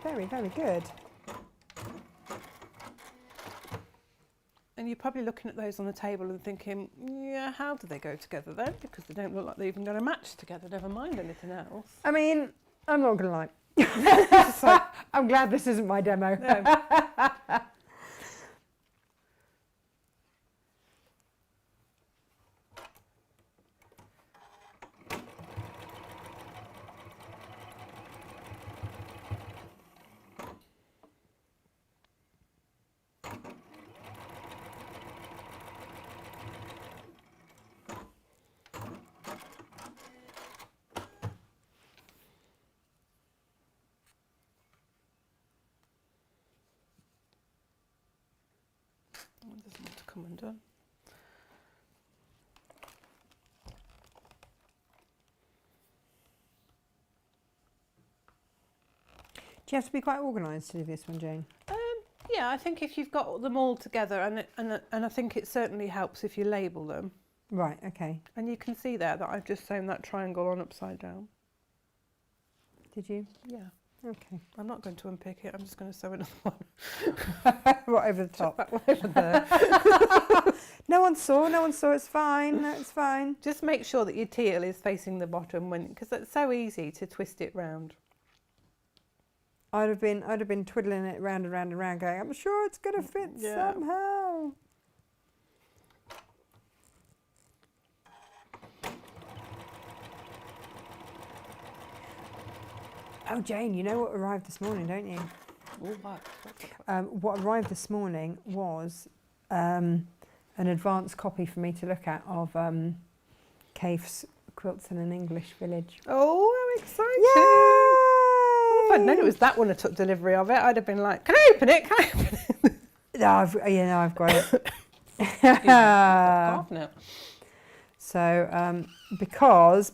Very, very good. And you're probably looking at those on the table and thinking, yeah, how do they go together then? Because they don't look like they're even going to match together, never mind anything else. I mean, I'm not going to lie. So, I'm glad this isn't my demo. no. There's more to come undone. Do you have to be quite organised to do this one, Jane? Yeah, I think if you've got them all together, and I think it certainly helps if you label them. Right, okay. And you can see there that I've just sewn that triangle on upside down. Did you? Yeah. Okay. I'm not going to unpick it, I'm just going to sew another one. Right over the top. That one over there. No one saw, it's fine, it's fine. Just make sure that your teal is facing the bottom because it's so easy to twist it round. I'd have been twiddling it round and round and round going, I'm sure it's going to fit Yeah. somehow. Oh, Jane, you know what arrived this morning, don't you? All that. What arrived this morning was an advance copy for me to look at of Kaif's Quilts in an English Village. Oh, how exciting! Yay! If I'd known it was that one I took delivery of it, I'd have been like, can I open it? Can I open it? No, I've got it. Half now. So, because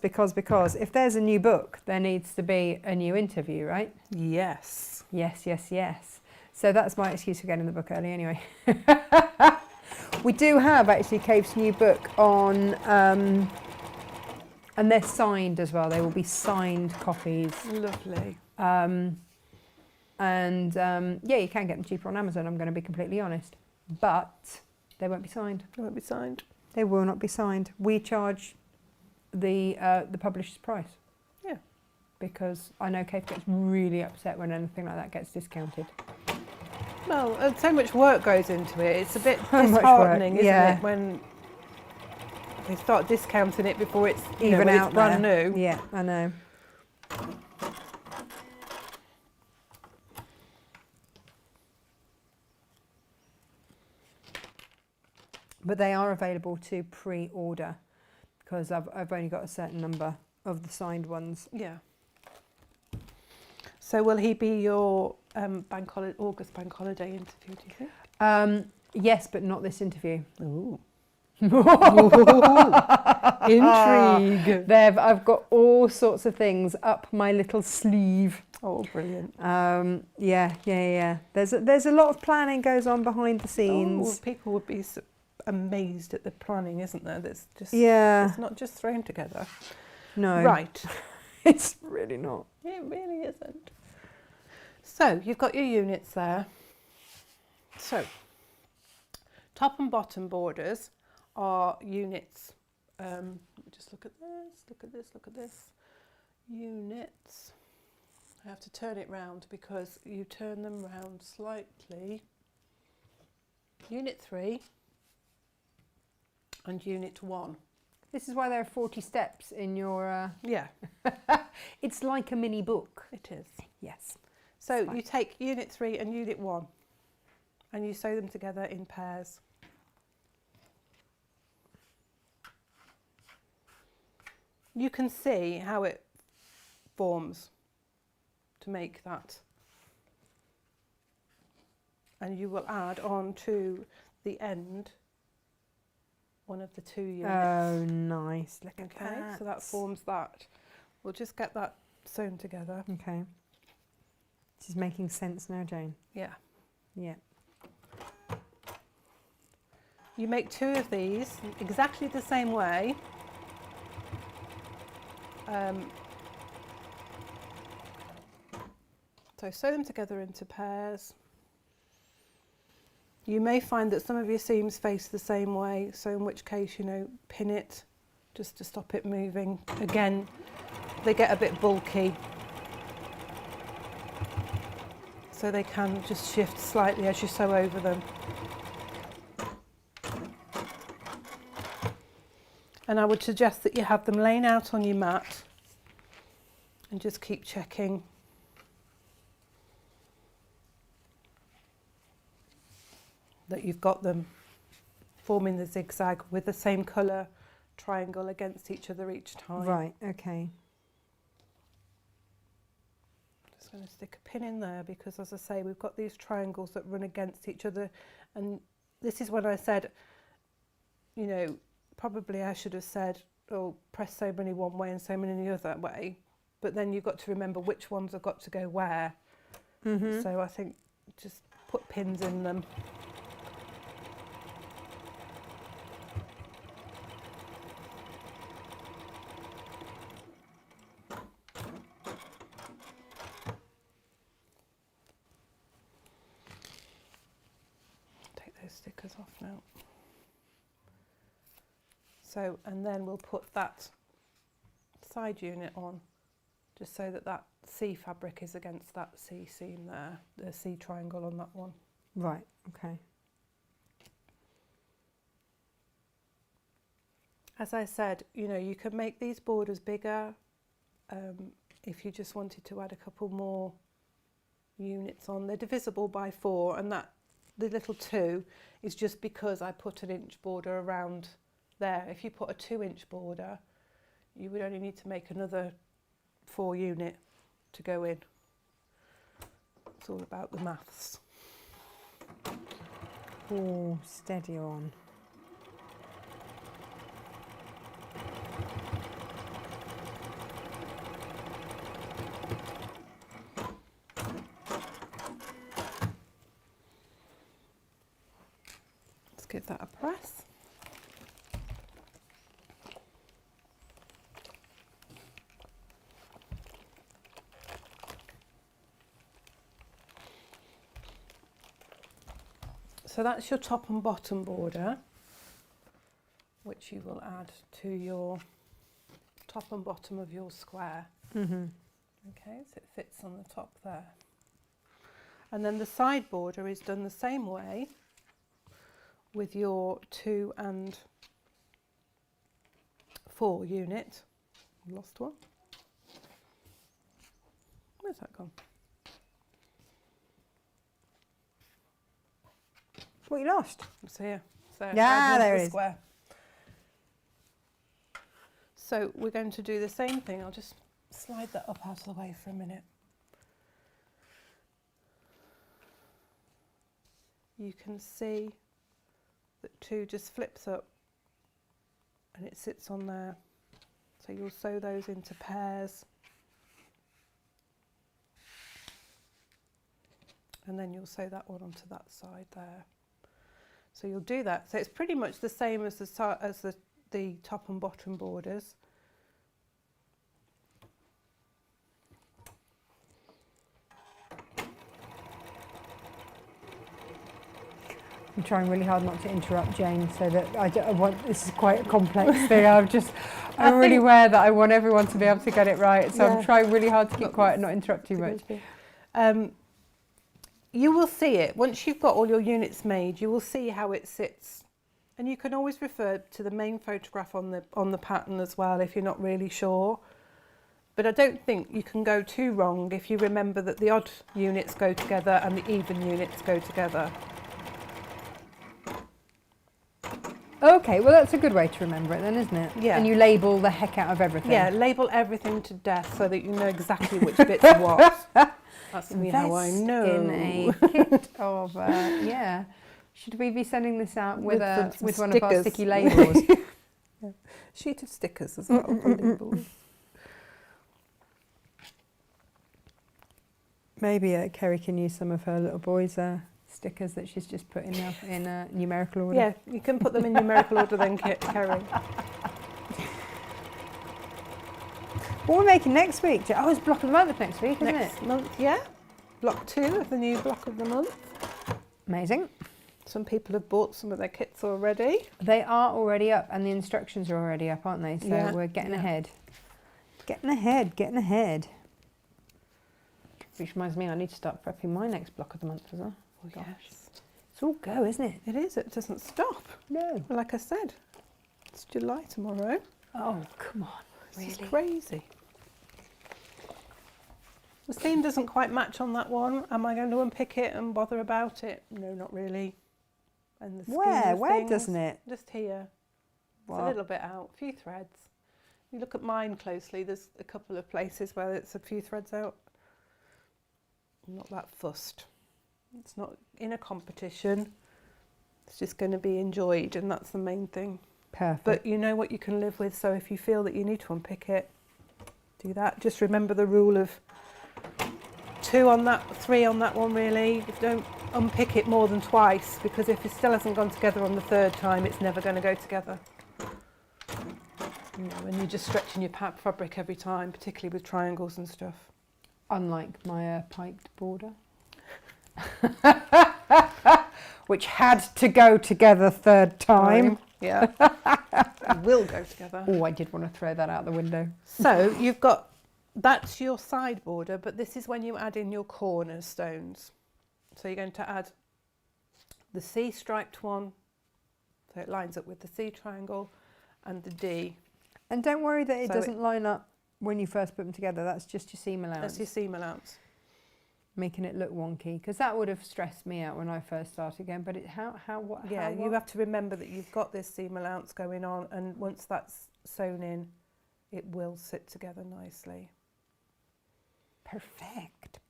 if there's a new book, there needs to be a new interview, right? Yes. Yes, yes, yes. So that's my excuse for getting the book early anyway. We do have actually Kaif's new book on, and they're signed as well. They will be signed copies. Lovely. Yeah, you can get them cheaper on Amazon, I'm going to be completely honest. But they won't be signed. It won't be signed. They will not be signed. We charge the publisher's price. Yeah. Because I know Kaif gets really upset when anything like that gets discounted. Well, so much work goes into it. It's a bit So much work, disheartening, isn't yeah. it, when they start discounting it before it's Even when out it's brand there. new. Yeah, I know. But they are available to pre-order because I've only got a certain number of the signed ones. Yeah. So will he be your August bank holiday interview, do you think? Yes, but not this interview. Ooh. Intrigue. I've got all sorts of things up my little sleeve. Oh, brilliant. Yeah. There's a lot of planning goes on behind the scenes. Oh, people would be amazed at the planning, isn't there? That's just, Yeah. it's not just thrown together. No. Right. It's really not. It really isn't. So you've got your units there. So top and bottom borders are units. Just look at this, look at this, look at this. Units. I have to turn it round because you turn them round slightly. Unit 3 and Unit 1. This is why there are 40 steps in your... Yeah, It's like a mini book. it is. Yes. So Fine. you take Unit 3 and Unit 1 and you sew them together in pairs. You can see how it forms to make that. And you will add on to the end one of the 2 units. Oh, nice. Look at Okay, that. so that forms that. We'll just get that sewn together. Okay. This is making sense now, Jane. Yeah. Yeah. You make 2 of these exactly the same way. So sew them together into pairs. You may find that some of your seams face the same way, so in which case, pin it just to stop it moving. Again, they get a bit bulky, so they can just shift slightly as you sew over them. And I would suggest that you have them laying out on your mat and just keep checking. That you've got them forming the zigzag with the same colour triangle against each other each time. Right, okay. Just going to stick a pin in there because, as I say, we've got these triangles that run against each other, and this is when I said, probably I should have said, oh, press so many one way and so many the other way, but then you've got to remember which ones have got to go where. Mm-hmm. So I think just put pins in them. Take those stickers off now. So, and then we'll put that side unit on, just so that that C fabric is against that C seam there, the C triangle on that one. Right, okay. As I said, you can make these borders bigger if you just wanted to add a couple more units on. They're divisible by 4, and that the little 2 is just because I put an inch border around there. If you put a 2-inch border, you would only need to make another 4 unit to go in. It's all about the maths. Oh, steady on. Let's give that a press. So that's your top and bottom border, which you will add to your top and bottom of your square. Mm-hmm. Okay, so it fits on the top there. And then the side border is done the same way with your 2 and 4 unit. Lost one. Where's that gone? What you lost? It's here. So Yeah, there's there the it is. square. So we're going to do the same thing. I'll just slide that up out of the way for a minute. You can see that 2 just flips up and it sits on there. So you'll sew those into pairs. And then you'll sew that one onto that side there. So you'll do that. So it's pretty much the same as the top and bottom borders. I'm trying really hard not to interrupt Jane, so that I want. This is quite a complex thing. I'm really aware that I want everyone to be able to get it right. So I'm trying really hard to keep quiet and not interrupt too much. You will see it once you've got all your units made. You will see how it sits, and you can always refer to the main photograph on the pattern as well if you're not really sure. But I don't think you can go too wrong if you remember that the odd units go together and the even units go together. Okay, well that's a good way to remember it then, isn't it? Yeah. And you label the heck out of everything. Yeah, label everything to death so that you know exactly which bits are what. That's me how I know. In a kit of yeah. Should we be sending this out with one of our sticky labels? Yeah. Sheet of stickers as well. Labels. Maybe Kerry can use some of her little boys' stickers that she's just put in numerical order. Yeah, you can put them in numerical order then, Kerry. What we're making next week? Oh, it's block of the month next week, isn't it? Next month, yeah. Block 2 of the new block of the month. Amazing. Some people have bought some of their kits already. They are already up and the instructions are already up, aren't they? So we're getting ahead. Getting ahead. Which reminds me, I need to start prepping my next block of the month as well. Oh, yes. It's all go, isn't it? It is, it doesn't stop. No. Well, like I said, it's July tomorrow. Oh, come on. This is crazy. The seam doesn't quite match on that one. Am I going to unpick it and bother about it? No, not really. And the Where doesn't it? Just here. What? It's a little bit out, a few threads. You look at mine closely, there's a couple of places where it's a few threads out. I'm not that fussed. It's not in a competition. It's just going to be enjoyed, and that's the main thing. Perfect. But you know what you can live with, so if you feel that you need to unpick it, do that. Just remember the rule of 2 on that, 3 on that one really. Don't unpick it more than twice, because if it still hasn't gone together on the 3rd time, it's never going to go together. You know, and you're just stretching your fabric every time, particularly with triangles and stuff. Unlike my piped border. Which had to go together 3rd time. Yeah. It will go together. Oh, I did want to throw that out the window. So you've got, that's your side border, but this is when you add in your corner stones. So you're going to add the C striped one, so it lines up with the C triangle, and the D. And don't worry that it doesn't line up when you first put them together. That's just your seam allowance. That's your seam allowance. Making it look wonky, because that would have stressed me out when I first started again. But You have to remember that you've got this seam allowance going on, and once that's sewn in, it will sit together nicely. Perfect.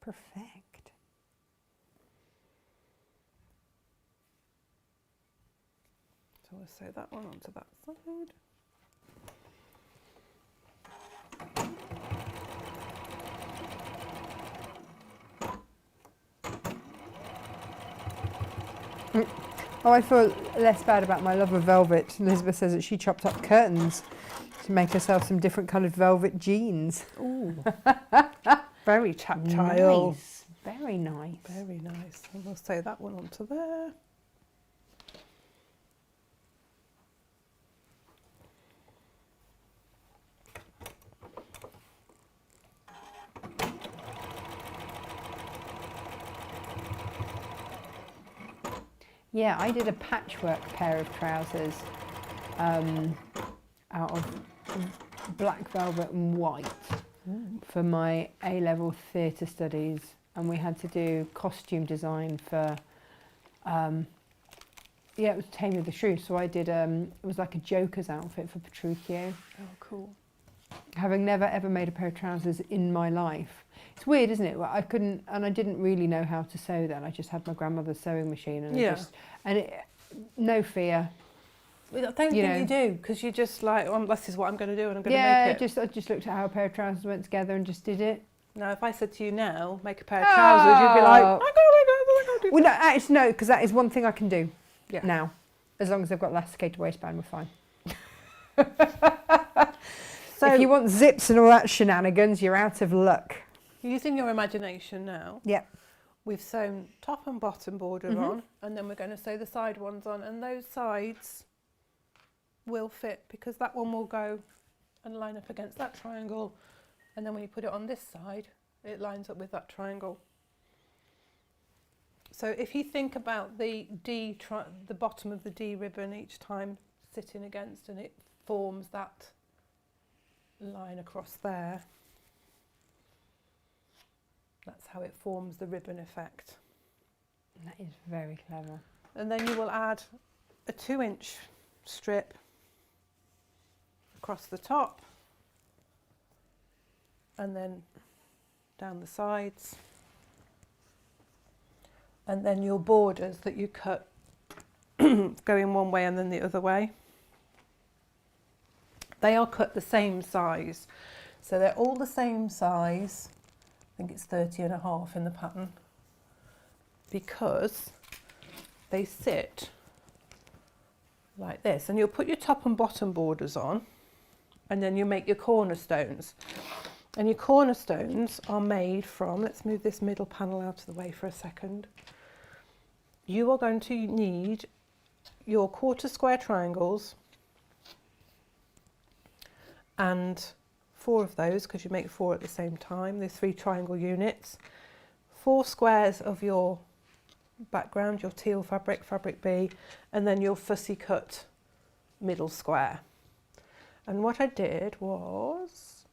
So we'll sew that one onto that side. Oh, I feel less bad about my love of velvet. Elizabeth says that she chopped up curtains to make herself some different coloured velvet jeans. Ooh. Very tactile. Nice. Very nice. Very nice. And we'll sew that one onto there. Yeah, I did a patchwork pair of trousers out of black velvet and white for my A-level theatre studies, and we had to do costume design for it was Taming of the Shrew, so I did it was like a Joker's outfit for Petruchio. Oh, cool. having never ever made a pair of trousers in my life. It's weird, isn't it? Well, I couldn't, and I didn't really know how to sew then. I just had my grandmother's sewing machine, and no fear. I don't think you do, because you're just like, oh, this is what I'm going to do, and I'm going to make it. I just looked at how a pair of trousers went together and just did it. Now, if I said to you now, make a pair of trousers, you'd be like, oh my God. Well, no, actually, no, because that is one thing I can do Yeah. now. As long as I've got elasticated waistband, we're fine. So if you want zips and all that shenanigans, you're out of luck. using your imagination now, Yep. we've sewn top and bottom border on, and then we're going to sew the side ones on, and those sides will fit because that one will go and line up against that triangle, and then when you put it on this side, it lines up with that triangle. So if you think about the the bottom of the D ribbon each time sitting against, and it forms that line across there, that's how it forms the ribbon effect. That is very clever. And then you will add a 2-inch strip across the top, and then down the sides, and then your borders that you cut going one way and then the other way, they are cut the same size, so they're all the same size. I think it's 30.5 in the pattern, because they sit like this, and you'll put your top and bottom borders on, and then you make your cornerstones, and your cornerstones are made from, let's move this middle panel out of the way for a second. You are going to need your quarter square triangles, and 4 of those, because you make 4 at the same time. There's 3 triangle units, 4 squares of your background, your teal fabric, fabric B, and then your fussy cut middle square. And what I did was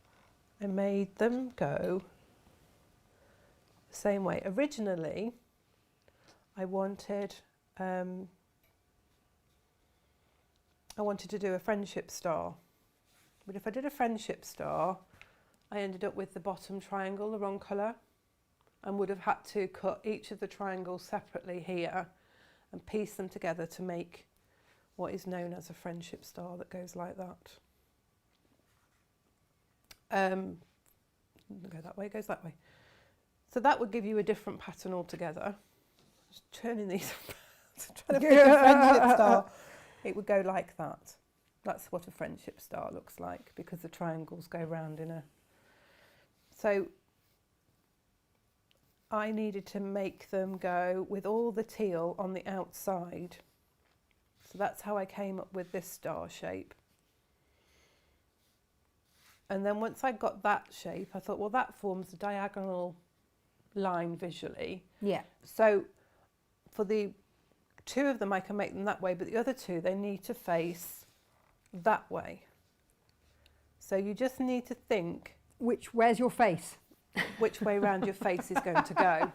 I made them go the same way. Originally, I wanted to do a friendship star. But if I did a friendship star, I ended up with the bottom triangle the wrong colour, and would have had to cut each of the triangles separately here and piece them together to make what is known as a friendship star that goes like that. Go that way, goes that way. So that would give you a different pattern altogether. Just turning these trying to make a friendship star. It would go like that. That's what a friendship star looks like, because the triangles go round in a... So I needed to make them go with all the teal on the outside. So that's how I came up with this star shape. And then once I got that shape, I thought, well, that forms a diagonal line visually. Yeah. So for the 2 of them, I can make them that way, but the other 2, they need to face that way. So you just need to think Where's your face? which way round your face is going to go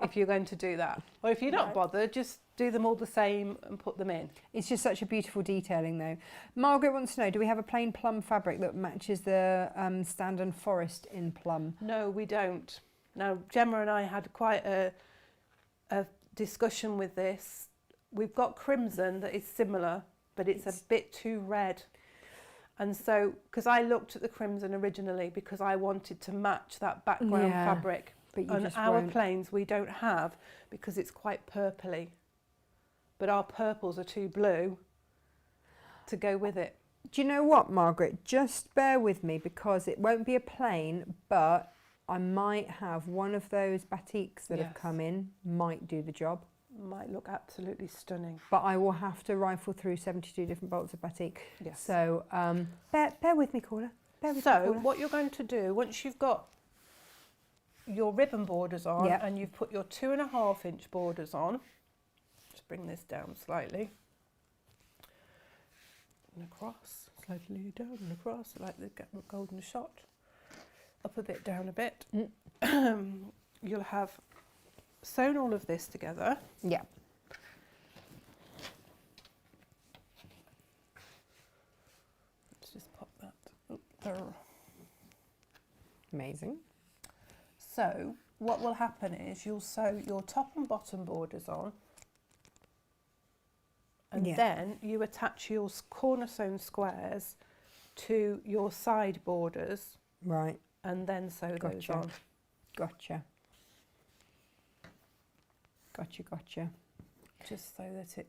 if you're going to do that. Or if you're not bothered, just do them all the same and put them in. It's just such a beautiful detailing though. Margaret wants to know, do we have a plain plum fabric that matches the Standon Forest in plum? No, we don't. Now, Gemma and I had quite a discussion with this. We've got crimson that is similar, but it's a bit too red. And so, because I looked at the crimson originally because I wanted to match that background fabric. But you and just our won't. plains we don't have, because it's quite purpley. But our purples are too blue to go with it. Do you know what, Margaret? Just bear with me, because it won't be a plain, but I might have one of those batiks that have come in, might do the job. Might look absolutely stunning. But I will have to rifle through 72 different bolts of batik. Yes. So bear with me, caller. Bear with me, So caller. what you're going to do, once you've got your ribbon borders on, Yep. and you've put your 2.5-inch borders on, just bring this down slightly and across, slightly down and across, like the golden shot, up a bit, down a bit. You'll have sewn all of this together. Yeah. Let's just pop that up there. Amazing. So what will happen is you'll sew your top and bottom borders on, and then you attach your cornerstone squares to your side borders, Right. and then sew those on. Gotcha. Gotcha. Just so that it...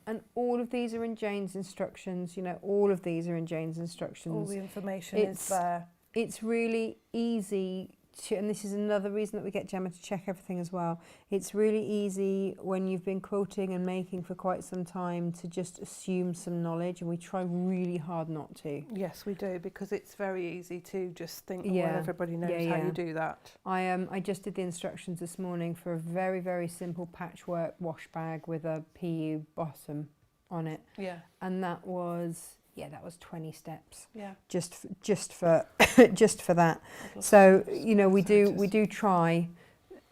And all of these are in Jane's instructions, you know, all of these are in Jane's instructions. all the information is there. It's really easy to, and this is another reason that we get Gemma to check everything as well. It's really easy when you've been quilting and making for quite some time to just assume some knowledge, and we try really hard not to. Yes, we do, because it's very easy to just think, well, Yeah. everybody knows Yeah, how yeah. you do that. I just did the instructions this morning for a very, very simple patchwork wash bag with a PU bottom on it, Yeah, and that was 20 steps yeah. just for just for that. So you know, we do try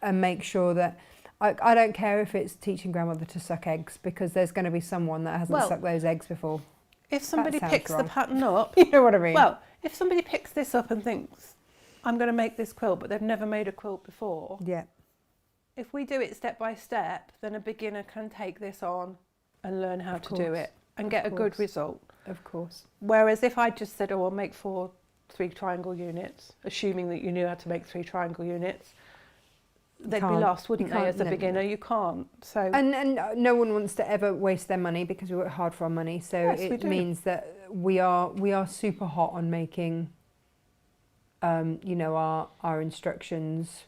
and make sure that I don't care if it's teaching grandmother to suck eggs, because there's going to be someone that hasn't sucked those eggs before. If somebody sounds picks wrong. the pattern up, You know what I mean? well, if somebody picks this up and thinks, I'm going to make this quilt, but they've never made a quilt before, yeah, if we do it step by step, then a beginner can take this on and learn how to do course, it and get a good course. result. of course. Whereas if I just said, oh, I'll make 4 3-triangle units, assuming that you knew how to make 3-triangle units, they'd be can't. lost, wouldn't You they? can't, As a no. beginner, you can't. So And no one wants to ever waste their money, because we work hard for our money. So Yes, we it do. means that we are super hot on making, you know, our instructions,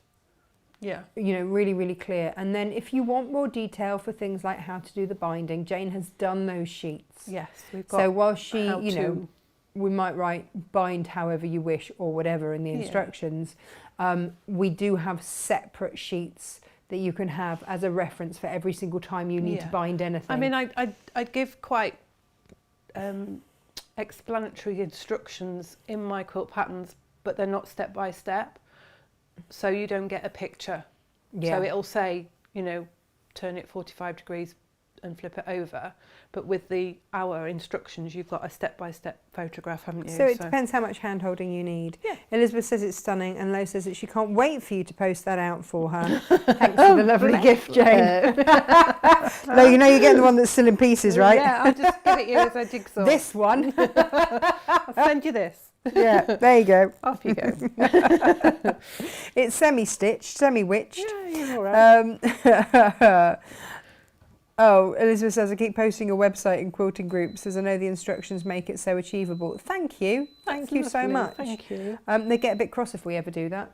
yeah, you know, really, really clear. And then if you want more detail for things like how to do the binding, Jane has done those sheets. yes, we've got. So while she, how you to- know, we might write bind however you wish or whatever in the Yeah. instructions, we do have separate sheets that you can have as a reference for every single time you need to Yeah. bind anything. I mean, I'd give quite explanatory instructions in my quilt patterns, but they're not step by step, so you don't get a picture. yeah. So it'll say, you know, turn it 45 degrees and flip it over. But with our instructions, you've got a step-by-step photograph, haven't you? So it depends how much hand holding you need. Yeah. Elizabeth says it's stunning, and Lo says that she can't wait for you to post that out for her. Thanks for the lovely gift, Jane. Lo, you know you're getting the one that's still in pieces, right? Yeah, I'll just give it you as a jigsaw. This one. I'll send you this. Yeah, there you go. Off you go. It's semi-stitched, semi-witched. Yeah, you're all right. Oh, Elizabeth says, I keep posting a website in quilting groups as I know the instructions make it so achievable. Thank you. Thank you so Lovely, much. Thank you. They get a bit cross if we ever do that.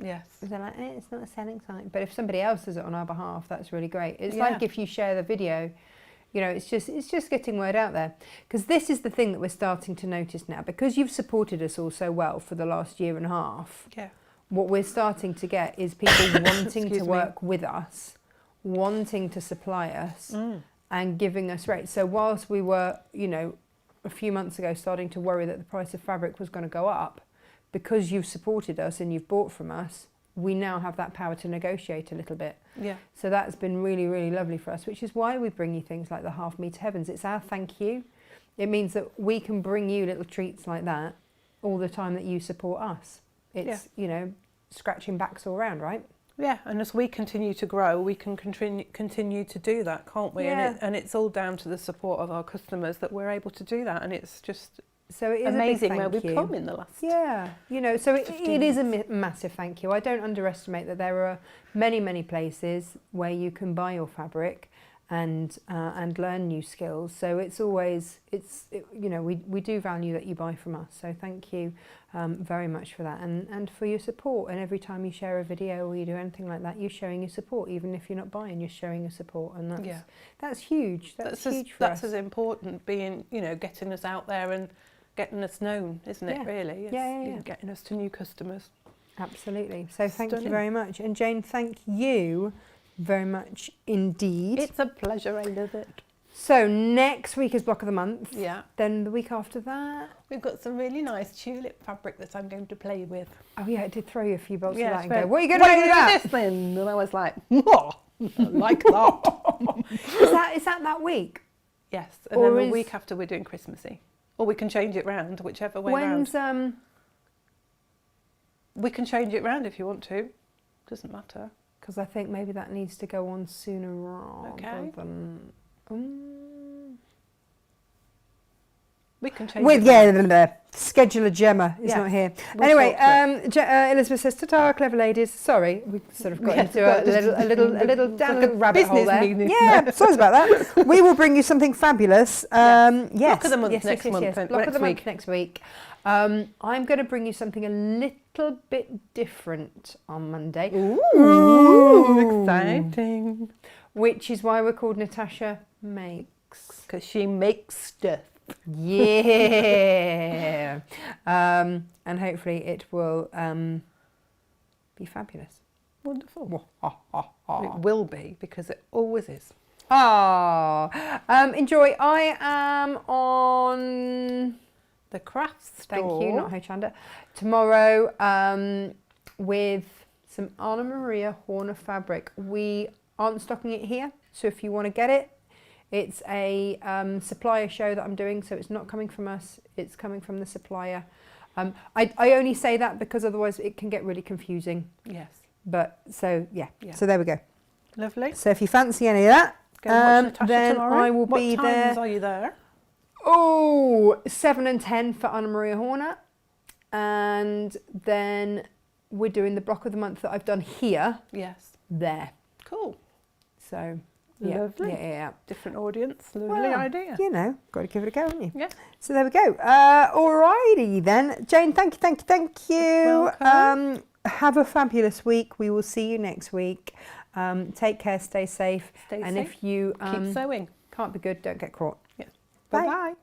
Yes. They're like, it's not a selling site. But if somebody else does it on our behalf, that's really great. It's Yeah. like if you share the video, you know, it's just getting word out there. Because this is the thing that we're starting to notice now. Because you've supported us all so well for the last year and a half, Yeah. what we're starting to get is people wanting to Excuse me. work with us, wanting to supply us, and giving us rates. So whilst we were, you know, a few months ago starting to worry that the price of fabric was going to go up, because you've supported us and you've bought from us, we now have that power to negotiate a little bit. Yeah. So that's been really, really lovely for us, which is why we bring you things like the half meter heavens. It's our thank you. It means that we can bring you little treats like that all the time that you support us. It's, you know, scratching backs all round, right? Yeah, and as we continue to grow, we can continue to do that, can't we? Yeah. And it's all down to the support of our customers that we're able to do that, and it's just So it is amazing a big where thank we've you. come in the last. Yeah, you know, so it 15 is a massive thank you. I don't underestimate that there are many, many places where you can buy your fabric and learn new skills. So it's always, you know, we do value that you buy from us. So thank you very much for that, and for your support. And every time you share a video or you do anything like that, you're showing your support. Even if you're not buying, you're showing your support, and that's huge. That's huge for That's us. as important, being, you know, getting us out there and getting us known, isn't it? Yeah. Really, it's, Yeah. you know, getting us to new customers. Absolutely. So thank you Stunning. very much. And Jane, thank you very much indeed. It's a pleasure. I love it. So next week is block of the month. Yeah, Then the week after that. we've got some really nice tulip fabric that I'm going to play with. Oh yeah, it did throw you a few bolts of Yeah, light it's and go, very- what are you going to do with that? this then? And I was like, oh, like that. Is that week? Yes, and Or then the is- week after we're doing Christmassy. Or we can change it round, whichever way round. When's We can change it round if you want to. Doesn't matter. Because I think maybe that needs to go on sooner rather Okay. than... We can change With, it round. yeah, scheduler Gemma is Yeah. not here. We'll Anyway, talk to Elizabeth says, ta-ta, clever ladies. Sorry, we sort of got Yes, into got a just little down a little rabbit hole business there. meeting. Yeah, sorry about that. We will bring you something fabulous. Yes. Block of the month yes, next yes, month, yes. then, Block of next the month week. next week. I'm going to bring you something a little bit different on Monday. Ooh, exciting. Which is why we're called Natasha Makes. Because she makes stuff. Yeah. And hopefully it will be fabulous. Wonderful. Oh, It will be, because it always is. enjoy. I am on... The craft store. Thank you, not Chandler. Tomorrow with some Anna Maria Horner fabric. We aren't stocking it here, so if you want to get it, it's a supplier show that I'm doing, so it's not coming from us, it's coming from the supplier. I only say that because otherwise it can get really confusing. Yes. But so, yeah. Yeah. So there we go. Lovely. So if you fancy any of that, Go and watch Natasha then tomorrow. I will what be times there. are you there? Oh, 7 and 10 for Anna Maria Horner. And then we're doing the block of the month that I've done here, Yes. there. Cool. So, yeah. Lovely. Yeah. Different audience. Lovely Well, idea. You know, got to give it a go, haven't you? Yeah. So there we go. Alrighty then. Jane, thank you. Welcome. Have a fabulous week. We will see you next week. Take care, stay safe. Stay and safe. if you Keep sewing. can't be good, don't get caught. Yeah. Bye. Bye-bye.